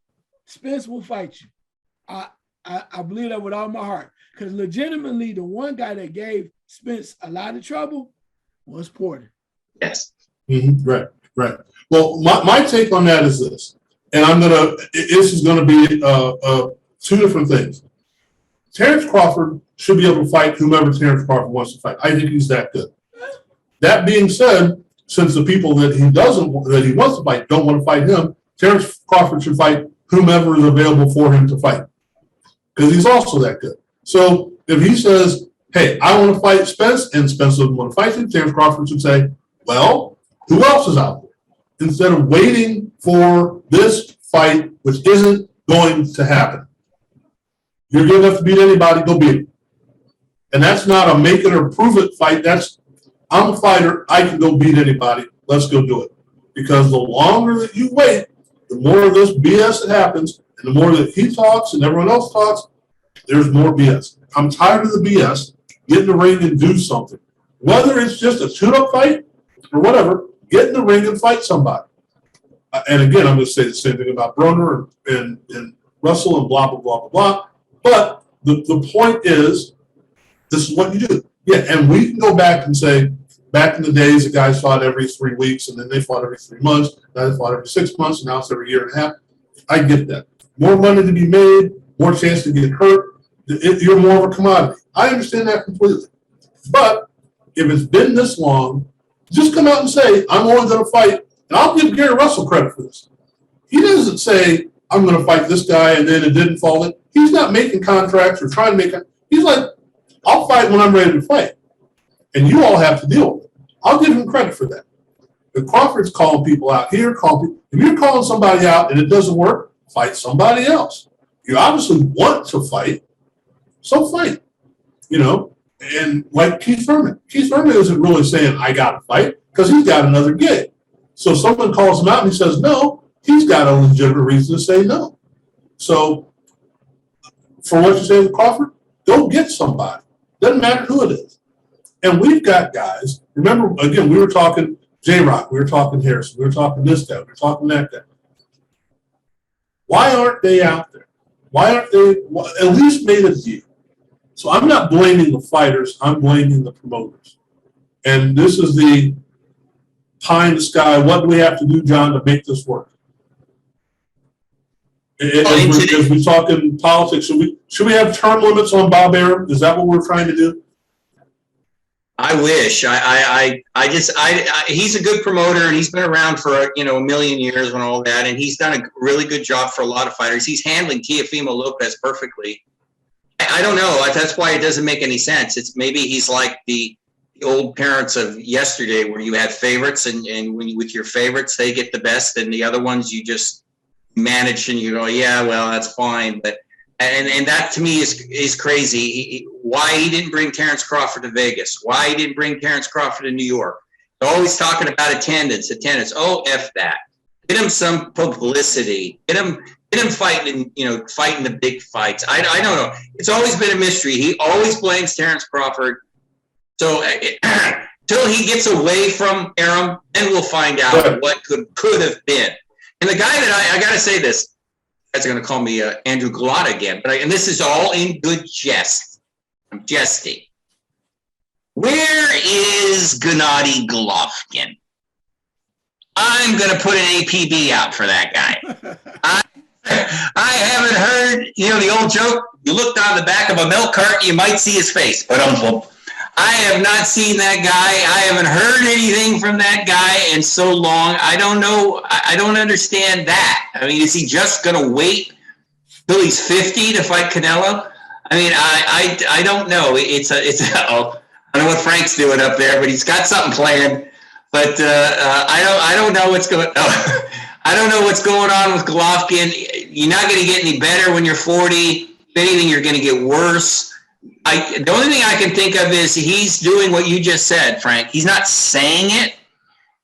Spence will fight you. I believe that with all my heart. Because legitimately, the one guy that gave Spence a lot of trouble was Porter. Yes. Mm-hmm. Right. Well, my take on that is this, and this is gonna be 2 different things. Terence Crawford should be able to fight whomever Terence Crawford wants to fight. I think he's that good. That being said, since the people that he wants to fight don't want to fight him, Terence Crawford should fight whomever is available for him to fight, because he's also that good. So if he says, hey, I want to fight Spence, and Spence doesn't want to fight him, Terence Crawford should say, well, who else is out there? Instead of waiting for this fight, which isn't going to happen. You're good enough to beat anybody, go beat him. And that's not a make it or prove it fight. That's, I'm a fighter, I can go beat anybody, let's go do it. Because the longer that you wait, the more of this BS that happens, and the more that he talks and everyone else talks, there's more BS. I'm tired of the BS. Get in the ring and do something. Whether it's just a tune-up fight or whatever, get in the ring and fight somebody. And again, I'm going to say the same thing about Broner and Russell and blah, blah, blah, blah, blah. But the point is, this is what you do. Yeah, and we can go back and say, back in the days, the guys fought every 3 weeks, and then they fought every 3 months, now they fought every 6 months, and now it's every year and a half. I get that. More money to be made, more chance to get hurt. You're more of a commodity. I understand that completely. But if it's been this long, just come out and say, I'm only going to fight. And I'll give Gary Russell credit for this. He doesn't say, I'm going to fight this guy, and then it didn't fall in. He's not making contracts or trying to make it. He's like, I'll fight when I'm ready to fight. And you all have to deal with it. I'll give him credit for that. If Crawford's calling people out here, if you're calling somebody out and it doesn't work, fight somebody else. You obviously want to fight, so fight. And like Keith Thurman isn't really saying, I got to fight, because he's got another gig. So if someone calls him out and he says no, he's got a legitimate reason to say no. So for what you say with Crawford, go get somebody. Doesn't matter who it is. And we've got guys, remember, again, we were talking J-Rock, we were talking Harrison, we were talking this guy, we were talking that guy. Why aren't they out there? Why aren't they at least made a deal? So I'm not blaming the fighters, I'm blaming the promoters. And this is the pie in the sky, what do we have to do, John, to make this work? As we talk in politics, should we have term limits on Bob Arum? Is that what we're trying to do? I wish. He's a good promoter, and he's been around for a million years and all that, and he's done a really good job for a lot of fighters. He's handling Teofimo Lopez perfectly. I don't know. That's why it doesn't make any sense. It's maybe he's like the old parents of yesterday, where you had favorites, and when you, with your favorites, they get the best, and the other ones you just manage, and you go, yeah, well, that's fine. But and that to me is crazy. Why he didn't bring Terence Crawford to Vegas? Why he didn't bring Terence Crawford to New York? They're always talking about attendance. Oh, F that. Get him some publicity. Get him fighting, fighting the big fights. I don't know. It's always been a mystery. He always blames Terence Crawford. So till he gets away from Arum, then we'll find out what could have been. And the guy that I got to say this, guys are going to call me Andrew Galata again, and this is all in good jest. I'm jesting. Where is Gennady Golovkin? I'm going to put an APB out for that guy. I haven't heard, the old joke, you looked on the back of a milk carton, you might see his face. But I have not seen that guy. I haven't heard anything from that guy in so long. I don't know. I don't understand that. I mean, is he just going to wait till he's 50 to fight Canelo? I mean, I don't know. I don't know what Frank's doing up there, but he's got something planned. But I don't know what's going. I don't know what's going on with Golovkin. You're not going to get any better when you're 40. If anything, you're going to get worse. The only thing I can think of is he's doing what you just said, Frank. He's not saying it.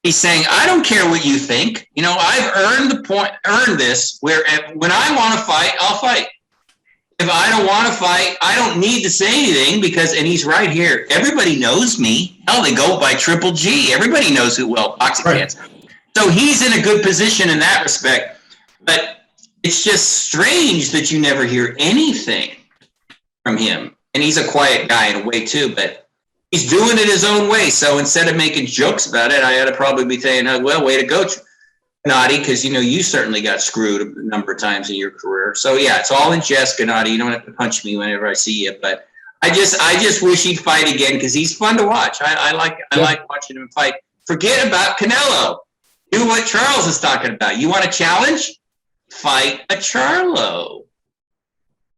He's saying, I don't care what you think. I've earned this, where when I want to fight, I'll fight. If I don't want to fight, I don't need to say anything and he's right here. Everybody knows me. Hell, they go by Triple G. Everybody knows who boxing fans. So he's in a good position in that respect. But it's just strange that you never hear anything from him. And he's a quiet guy in a way too, but he's doing it his own way. So instead of making jokes about it, I ought to probably be saying, well, way to go, Gennady, because you certainly got screwed a number of times in your career. So yeah, it's all in jest, Gennady. You don't have to punch me whenever I see you, but I just wish he'd fight again, because he's fun to watch. I like watching him fight. Forget about Canelo. Do what Charles is talking about. You want a challenge? Fight a Charlo.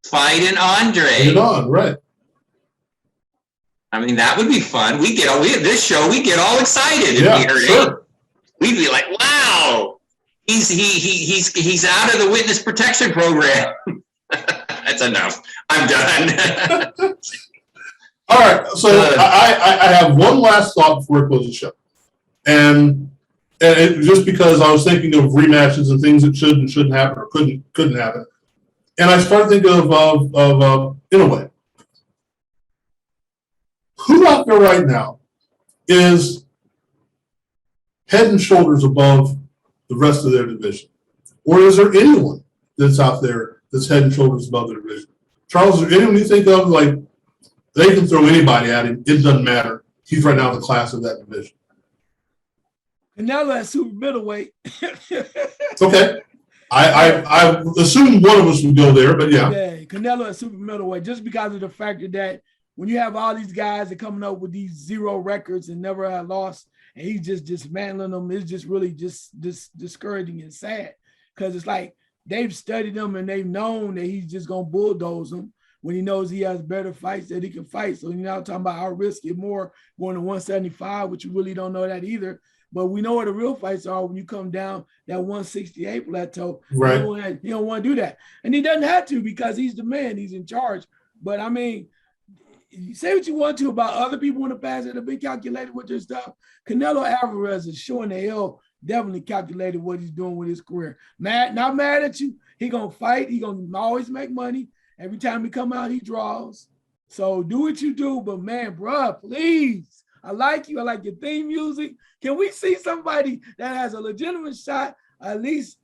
Fight an Andre. Get it on, right? I mean, that would be fun. We get all excited if we heard it. We'd be like, wow, he's out of the witness protection program. That's enough. I'm done. All right. So I have one last thought before I close the show. And just because I was thinking of rematches and things that should and shouldn't happen or couldn't happen. And I started thinking of in a way, who out there right now is head and shoulders above the rest of their division? Or is there anyone that's out there that's head and shoulders above their division? Charles, is there anyone you think of, like, they can throw anybody at him, it doesn't matter. He's right now in the class of that division. Canelo at super middleweight. Okay. I assume one of us would go there, but yeah. Yeah, Canelo at super middleweight, just because of the fact that when you have all these guys that coming up with these 0 records and never had lost, and he's just dismantling them, it's just really just discouraging and sad, because it's like they've studied him and they've known that he's just gonna bulldoze them when he knows he has better fights that he can fight. So you're now talking about our risk it more going to 175, which you really don't know that either. But we know what the real fights are when you come down that 168 plateau. Right. He don't want to do that. And he doesn't have to, because he's the man. He's in charge. But, I mean, you say what you want to about other people in the past that have been calculated with their stuff. Canelo Alvarez is showing the hell definitely calculated what he's doing with his career. Not mad at you. He going to fight. He going to always make money. Every time he come out, he draws. So do what you do. But, man, bruh, please. I like you. I like your theme music. Can we see somebody that has a legitimate shot, at least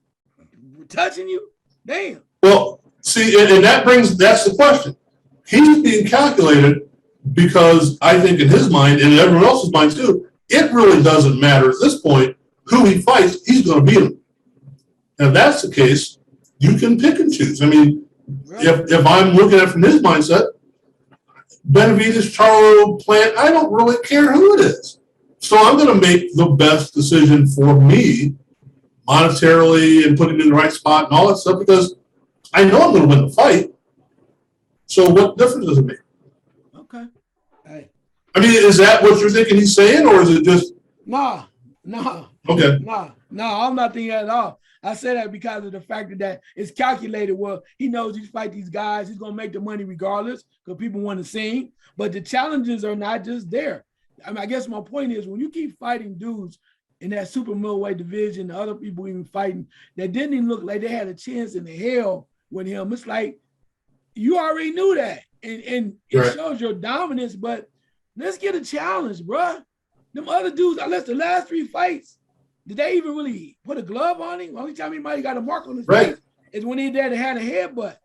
touching you? Damn. Well, see, and that's the question. He's being calculated because I think in his mind, and everyone else's mind too, it really doesn't matter at this point who he fights, he's going to beat him. And if that's the case, you can pick and choose. I mean, right. If I'm looking at it from his mindset, Benavidez, Charlo, Plant, I don't really care who it is. So I'm going to make the best decision for me monetarily and put it in the right spot and all that stuff, because I know I'm going to win the fight. So what difference does it make? Okay. Hey. I mean, is that what you're thinking he's saying, or is it just? No. Okay. No, I'm not thinking that at all. I say that because of the fact that it's calculated. Well, he knows he's fight these guys. He's going to make the money regardless because people want to see him. But the challenges are not just there. I mean, I guess my point is when you keep fighting dudes in that super middleweight division, the other people even fighting, that didn't even look like they had a chance in the hell with him. It's like you already knew that. And it shows your dominance, but let's get a challenge, bruh. Them other dudes, unless the last 3 fights, did they even really put a glove on him? Only time he might have got a mark on his face is when he there to have a headbutt.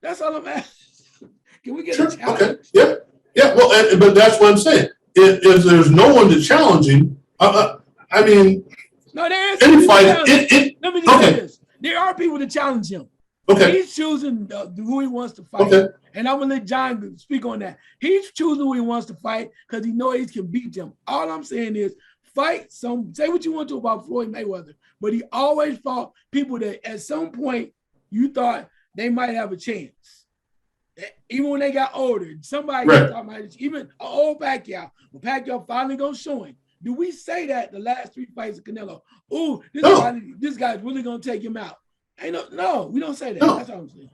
That's all I'm asking. Can we get a challenge? Okay. Yeah. Well, but that's what I'm saying. If there's no one to challenge him, I mean, no, there is any fight. Let me just say this: there are people to challenge him. Okay. He's choosing who he wants to fight. Okay. And I'm gonna let John speak on that. He's choosing who he wants to fight because he knows he can beat them. All I'm saying is fight some, say what you want to about Floyd Mayweather, but he always fought people that at some point you thought they might have a chance. Even when they got older, somebody talking about even an old Pacquiao, when Pacquiao finally gonna show him. Do we say that the last 3 fights of Canelo? Oh, this guy's really gonna take him out. No, we don't say that. No. That's all I'm saying.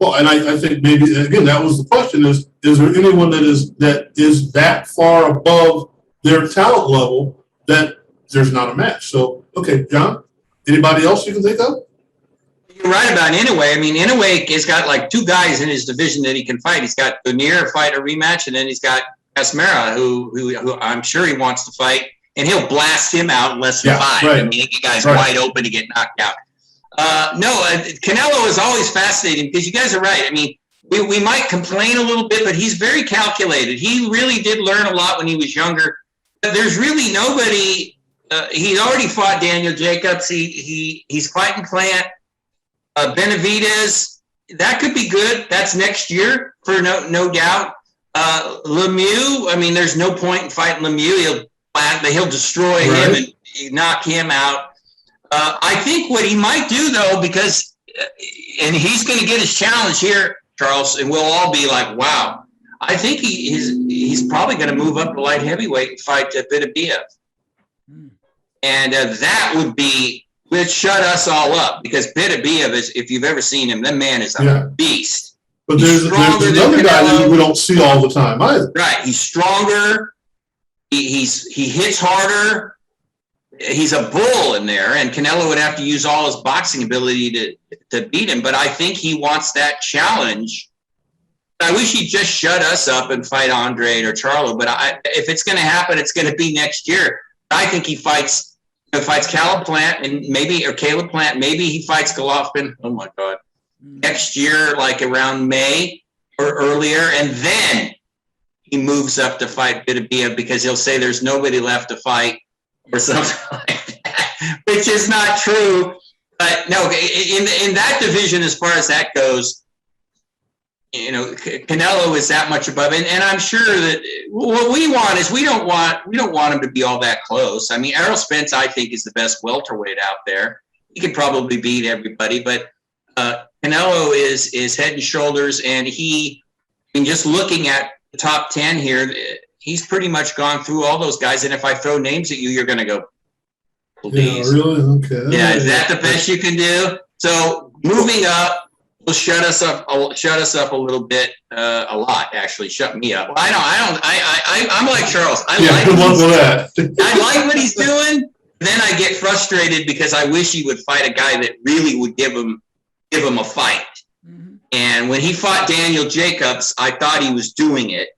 Well, and I think maybe again that was the question: is there anyone that is that far above their talent level that there's not a match? So, okay, John, anybody else you can think of? You're right about Inoue. I mean, Inoue has got like 2 guys in his division that he can fight. He's got Veneer fight a rematch, and then he's got Casmera, who I'm sure he wants to fight, and he'll blast him out in less than 5. Right. I mean, the guy's wide open to get knocked out. Canelo is always fascinating because you guys are right. I mean, we might complain a little bit, but he's very calculated. He really did learn a lot when he was younger. But there's really nobody. He's already fought Daniel Jacobs. He's fighting Plant. Benavidez, that could be good. That's next year for no doubt. Lemieux, I mean, there's no point in fighting Lemieux. He'll destroy him and knock him out. I think what he might do, though, because and he's going to get his challenge here, Charles, and we'll all be like, wow. I think he's probably going to move up to light heavyweight and fight Beterbiev. And that would shut us all up because Beterbiev is, if you've ever seen him, that man is a beast. But there's another guy that we don't see all the time either. Right. He's stronger. He hits harder. He's a bull in there, and Canelo would have to use all his boxing ability to beat him. But I think he wants that challenge. I wish he'd just shut us up and fight Andre or Charlo. But if it's going to happen, it's going to be next year. I think he fights Caleb Plant or Caleb Plant. Maybe he fights Golovkin. Oh my God! Next year, like around May or earlier, and then he moves up to fight Beterbiev because he'll say there's nobody left to fight. Or something like that, which is not true. But no, in that division, as far as that goes, you know, Canelo is that much above, and I'm sure that what we want is we don't want him to be all that close. I mean, Errol Spence, I think, is the best welterweight out there. He could probably beat everybody, but Canelo is head and shoulders, and just looking at the top 10 here. He's pretty much gone through all those guys, and if I throw names at you, you're going to go, please. Yeah, really? Okay. Yeah, is that the best you can do? So moving up will shut us up a little bit, a lot actually. Shut me up. Well, I'm like Charles. I like what he's doing. Then I get frustrated because I wish he would fight a guy that really would give him a fight. Mm-hmm. And when he fought Daniel Jacobs, I thought he was doing it.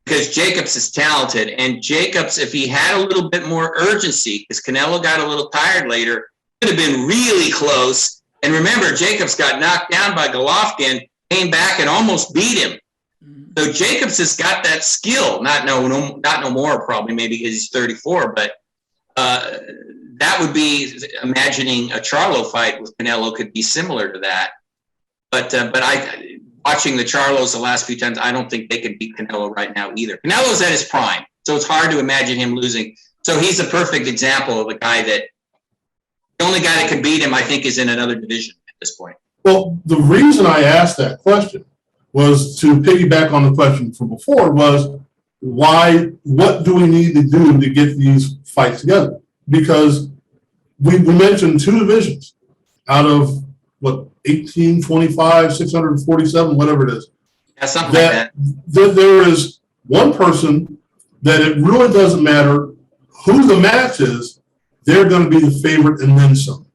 Because Jacobs is talented, and Jacobs, if he had a little bit more urgency, because Canelo got a little tired later, could have been really close. And remember, Jacobs got knocked down by Golovkin, came back and almost beat him. So Jacobs has got that skill. Not no more probably, maybe because he's 34, but that would be imagining a Charlo fight with Canelo could be similar to that. But watching the Charlos the last few times, I don't think they can beat Canelo right now either. Canelo's at his prime, so it's hard to imagine him losing. So he's a perfect example of a guy that the only guy that can beat him, I think, is in another division at this point. Well, the reason I asked that question was to piggyback on the question from before was what do we need to do to get these fights together? Because we mentioned two divisions out of what, 1825, 647, whatever it is. Yeah, something like that. There is one person that it really doesn't matter who the match is, they're going to be the favorite and then some.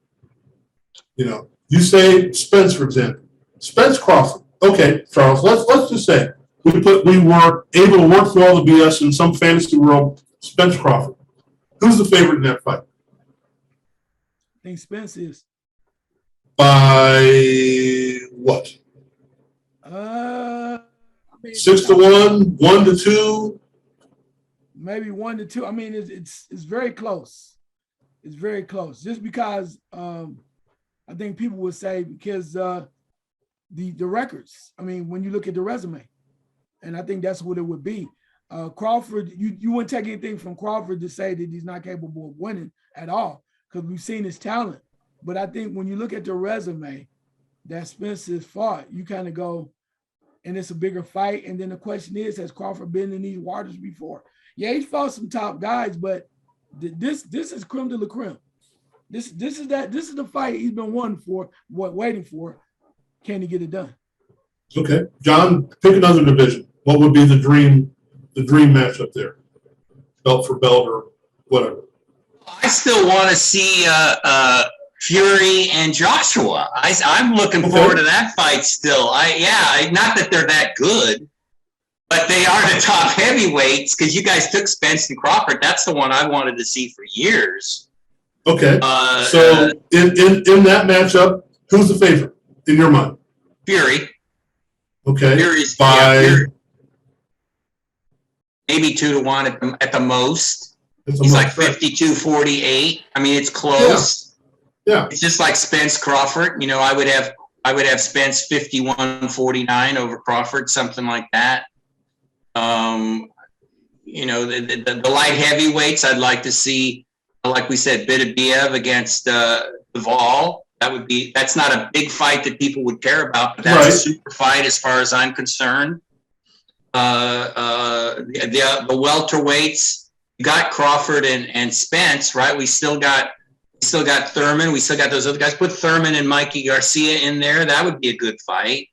You say Spence, for example. Spence Crawford. Okay, Charles, let's just say we were able to work through all the BS in some fantasy world. Spence Crawford. Who's the favorite in that fight? I think Spence is. By what? 6-1, 1-2. Maybe 1-2. I mean, it's very close. It's very close. Just because I think people would say because the records. I mean, when you look at the resume, and I think that's what it would be. Crawford, you wouldn't take anything from Crawford to say that he's not capable of winning at all, because we've seen his talent. But I think when you look at the resume that Spence has fought, you kind of go, and it's a bigger fight. And then the question is, has Crawford been in these waters before? Yeah, he's fought some top guys, but this is creme de la creme. This is the fight he's been waiting for. Can he get it done? Okay, John, pick another division. What would be the dream matchup there? Belt for belt or whatever. I still want to see Fury and Joshua. I'm looking forward to that fight still. Not that they're that good, but they are the top heavyweights, because you guys took Spence and Crawford. That's the one I wanted to see for years. Okay, so in that matchup, who's the favorite in your mind? Fury. Okay, Fury's Fury. Maybe 2-1 at the most. He's like 52-48. I mean, it's close. Yeah. It's just like Spence Crawford. I would have Spence 51-49 over Crawford, something like that. The light heavyweights, I'd like to see, like we said, Bidabiev against Duvall. That's not a big fight that people would care about, but that's a super fight as far as I'm concerned. The welterweights, you got Crawford and Spence, right? We still got Thurman. We still got those other guys. Put Thurman and Mikey Garcia in there. That would be a good fight.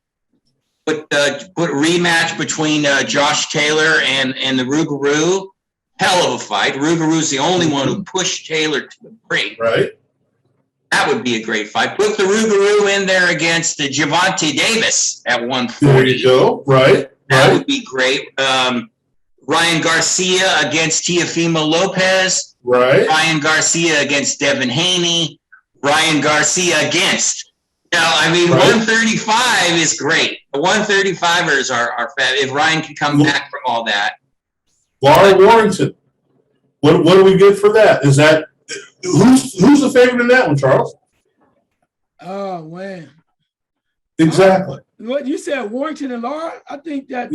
Put rematch between Josh Taylor and the Rougarou. Hell of a fight. Rougarou's the only one who pushed Taylor to the brink. Right. That would be a great fight. Put the Rougarou in there against Gervonta Davis at 140. There you go. Right. That would be great. Ryan Garcia against Teofimo Lopez. Right. Ryan Garcia against Devin Haney. Ryan Garcia against. 135 is great. The 135ers are fat. If Ryan can come back from all that. Laura Warrington. What do we get for that? Is that who's the favorite in that one, Charles? Oh man. Exactly. What you said, Warrington and Laura? I think that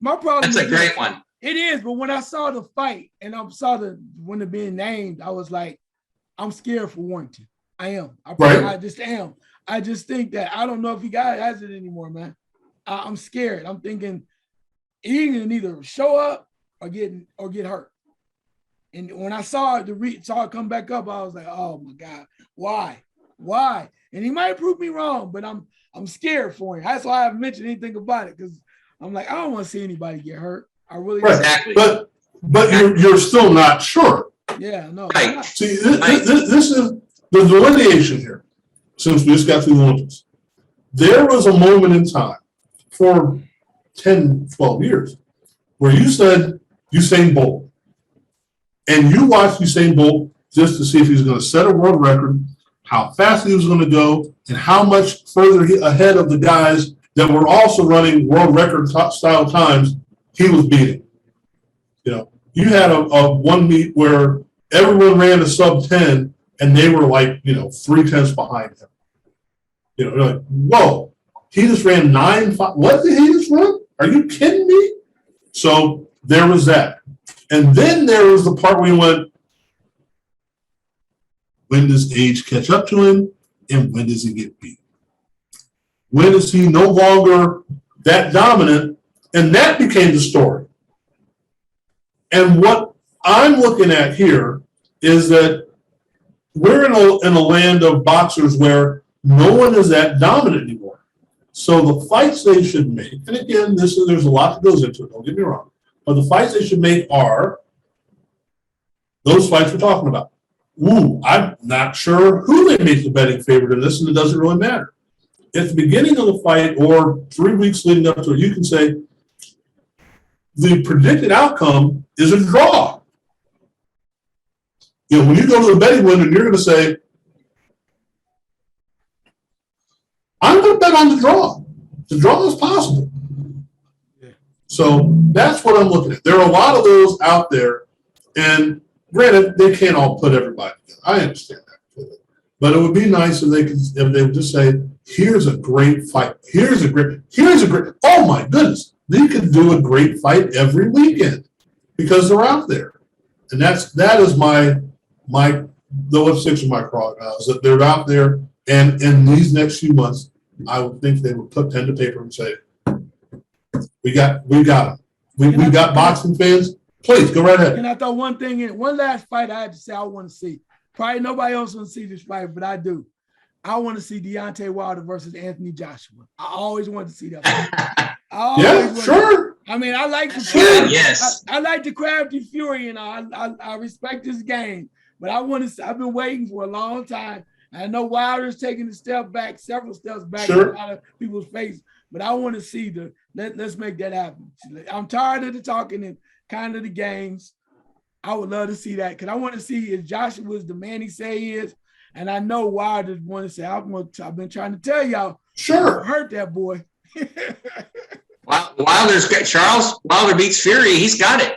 my problem. That's a great one. It is, but when I saw the fight and I saw when it being named, I was like, I'm scared for Warrington. I am. I just am. I just think that I don't know if he has it anymore, man. I'm scared. I'm thinking he can either show up or get hurt. And when I saw it, come back up, I was like, oh my God, why? And he might prove me wrong, but I'm scared for him. That's why I haven't mentioned anything about it, because I'm like, I don't want to see anybody get hurt. I really don't. Exactly. But you're still not sure. Yeah, no. Right. See, this is the delineation here, since we just got through the Olympics. There was a moment in time for 10, 12 years where you said Usain Bolt. And you watched Usain Bolt just to see if he was going to set a world record, how fast he was going to go, and how much further ahead of the guys that were also running world record style times he was beating. You had a one meet where everyone ran a sub 10 and they were like, 3/10 behind him. You're like, whoa, he just ran 9.5. What did he just run? Are you kidding me? So there was that. And then there was the part where he went, when does age catch up to him and when does he get beat? When is he no longer that dominant? And that became the story. And what I'm looking at here is that we're in a land of boxers where no one is that dominant anymore. So the fights they should make, and again, there's a lot that goes into it, don't get me wrong, but the fights they should make are those fights we're talking about. I'm not sure who they make the betting favorite in this, and it doesn't really matter. At the beginning of the fight or 3 weeks leading up to it, you can say the predicted outcome is a draw. When you go to the betting window, you're going to say, I'm going to bet on the draw. The draw is possible. Yeah. So that's what I'm looking at. There are a lot of those out there, and granted, they can't all put everybody together. I understand that. But it would be nice if they would just say, here's a great fight. Here's a great, oh my goodness. They could do a great fight every weekend because they're out there. And that is those 6 of my prognosis, that they're out there. And in these next few months, I would think they would put pen to paper and say, we got them. We got boxing fans. Please go right ahead. Can I throw one thing in? One last fight I had to say I want to see. Probably nobody else wants to see this fight, but I do. I want to see Deontay Wilder versus Anthony Joshua. I always wanted to see that fight. Yeah, sure. I mean, I like the yes. I like the crafty fury, and I respect this game, but I've been waiting for a long time. I know Wilder's taking a step back, several steps back in a lot of people's face, but I want to see let's make that happen. I'm tired of the talking and kind of the games. I would love to see that because I want to see if Joshua is the man he say he is, and I know Wilder want to say I've been trying to tell y'all. Sure, hurt that boy. Wilder's got Charles. Wilder beats Fury. He's got it.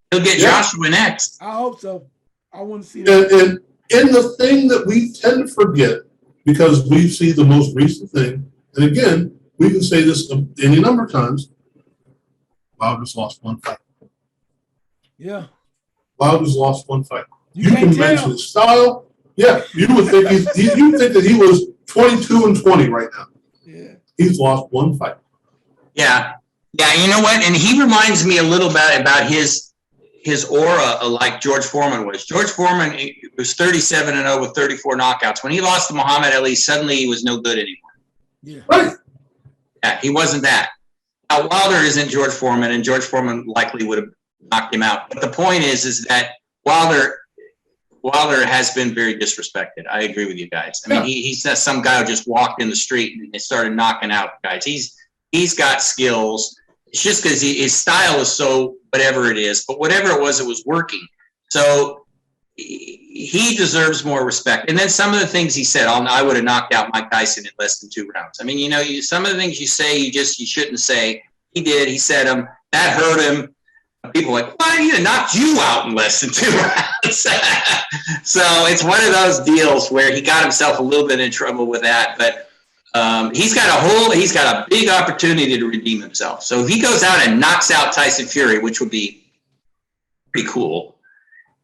He'll get Joshua next. I hope so. I want to see that. And the thing that we tend to forget, because we see the most recent thing, and again, we can say this any number of times, Wilder's lost one fight. Yeah. Wilder's lost one fight. You can't can mention his style. Yeah, you would think you think that he was 22-20 right now. Yeah. He's lost one fight. Yeah. Yeah, you know what? And he reminds me a little bit about his aura like George Foreman was. George Foreman was 37-0 with 34 knockouts. When he lost to Muhammad Ali, suddenly he was no good anymore. Yeah. Right. Yeah, he wasn't that. Now, Wilder isn't George Foreman, and George Foreman likely would have knocked him out. But the point is that Wilder has been very disrespected. I agree with you guys. I mean, he's some guy who just walked in the street and started knocking out guys. He's got skills. It's just because his style is so whatever it is, but whatever it was working. So he deserves more respect. And then some of the things he said, I would have knocked out Mike Tyson in less than 2 rounds. I mean, some of the things you say, you shouldn't say. He did. He said them. That hurt him. People are like, why did he knock you out in less than 2 rounds? So it's one of those deals where he got himself a little bit in trouble with that, but he's got a big opportunity to redeem himself. So if he goes out and knocks out Tyson Fury, which would be pretty cool,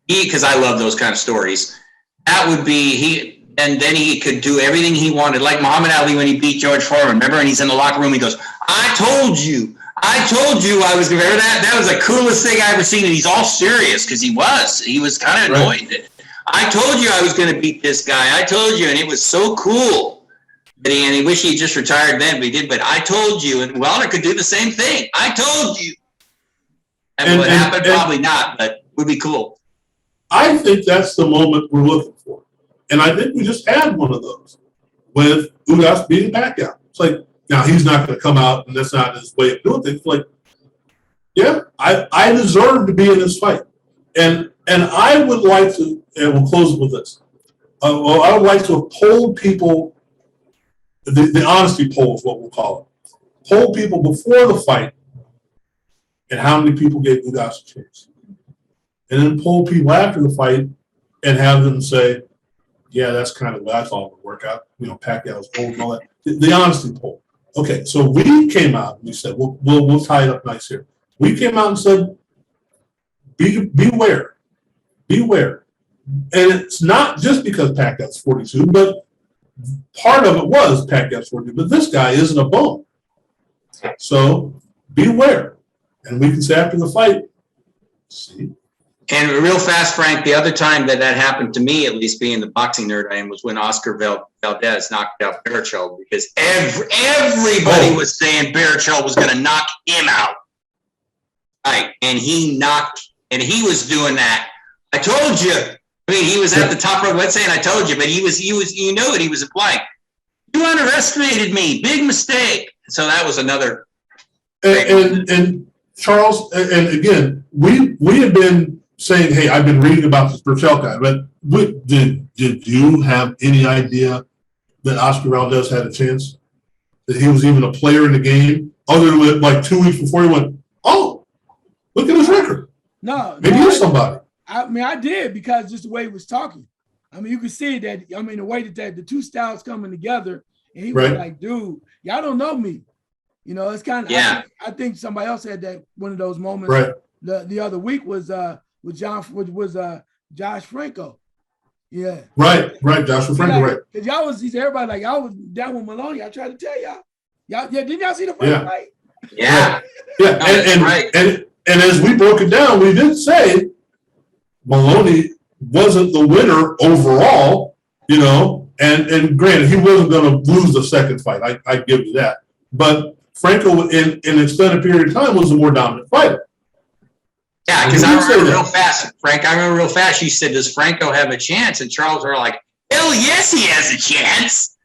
because I love those kind of stories, that would be and then he could do everything he wanted, like Muhammad Ali when he beat George Foreman. Remember, and he's in the locker room, he goes, I told you I was going to, remember that? That was the coolest thing I ever seen, and he's all serious because he was kind of annoyed. Right. I told you I was going to beat this guy. I told you, and it was so cool. And he wished he just retired then, but he did. But I told you, and Wilder could do the same thing. I told you. And what happened? Probably not, but would be cool. I think that's the moment we're looking for. And I think we just had one of those with Ugas beating Pacquiao. It's like, now he's not going to come out, and that's not his way of doing things. Like, yeah, I deserve to be in this fight. And I would like to, and we'll close it with this. I would like to have polled people. The honesty poll is what we'll call it. Poll people before the fight and how many people gave Ugas a chance. And then poll people after the fight and have them say, yeah, that's kind of what I thought would work out. Pacquiao's old and all that. The honesty poll. Okay, so we came out and we said, we'll tie it up nice here. We came out and said, beware. And it's not just because Pacquiao's 42, but part of it was Pacquiao's forte, but this guy isn't a bum. So beware. And we can say after the fight, see. And real fast, Frank, the other time that happened to me, at least being the boxing nerd I am, was when Oscar Valdez knocked out Barrichello, because everybody was saying Barrichello was going to knock him out. Right. And he was doing that. I told you. I mean, he was at the top rope. Let's say, and I told you, but he was, you know what he was implying. You underestimated me. Big mistake. So that was another. And Charles, and again, we have been saying, hey, I've been reading about this Burchell guy, but did you have any idea that Oscar Valdez had a chance? That he was even a player in the game? Other than like 2 weeks before he went, oh, look at his record. Maybe he's somebody. I mean, I did, because just the way he was talking. I mean, you could see that, I mean, the way that the two styles coming together, and he was like, dude, y'all don't know me. You know, it's kind of, I think somebody else had that, one of those moments the other week was Josh Franco. Yeah. Right, Josh Franco, right. Because y'all was, everybody like, y'all was down with Maloney. I tried to tell y'all. Didn't y'all see the first fight? Yeah. And as we broke it down, we did say Maloney wasn't the winner overall, you know, and granted, he wasn't going to lose the second fight. I give you that. But Franco, in an extended period of time, was the more dominant fighter. Yeah, because I remember real fast, Frank, you said, does Franco have a chance? And Charles were like, hell yes, he has a chance.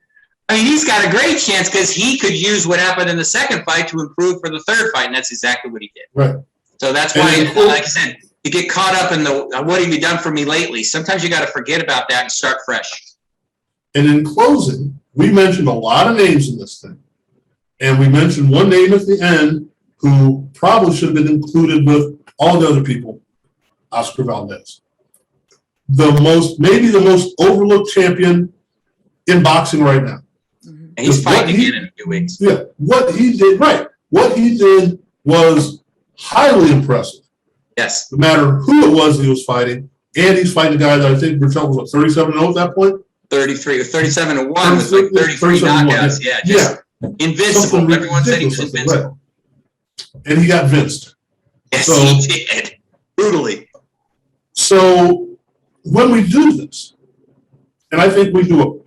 I mean, he's got a great chance, because he could use what happened in the second fight to improve for the third fight, and that's exactly what he did. Right. So that's why, like I said, you get caught up in the what have you done for me lately? Sometimes you got to forget about that and start fresh. And in closing, we mentioned a lot of names in this thing. And we mentioned one name at the end who probably should have been included with all the other people, Oscar Valdez. Maybe the most overlooked champion in boxing right now. And he's fighting again in a few weeks. Yeah, what he did was highly impressive. Yes. No matter who it was he was fighting, and he's fighting a guy that I think Burchell was 37-0 at that point? 33 or 37-1 with like 33 knockouts. Yeah. Invincible. Everyone said he was invincible. Right. And he got vinced. Yes, he did. Brutally. So when we do this, and I think we do a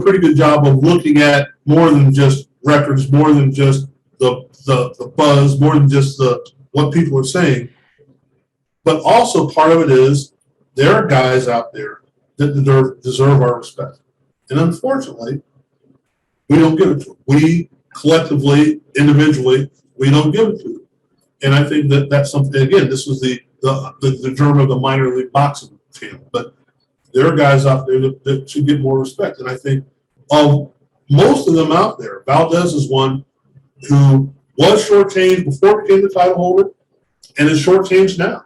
pretty good job of looking at more than just records, more than just the buzz, more than just what people are saying. But also part of it is there are guys out there that deserve our respect. And unfortunately, we don't give it to them. We collectively, individually, we don't give it to them. And I think that's something, again, this was the germ of the minor league boxing channel. But there are guys out there that should get more respect. And I think of most of them out there, Valdez is one who was shortchanged before he became the title holder and is shortchanged now.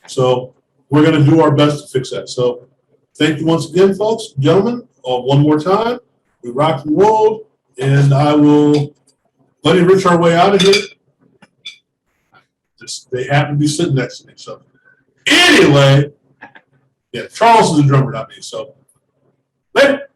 So we're going to do our best to fix that. So thank you once again, folks, gentlemen. One more time, we rock and roll, and I will Buddy Rich our way out of here. They happen to be sitting next to me. So anyway, yeah, Charles is the drummer, not me. So later.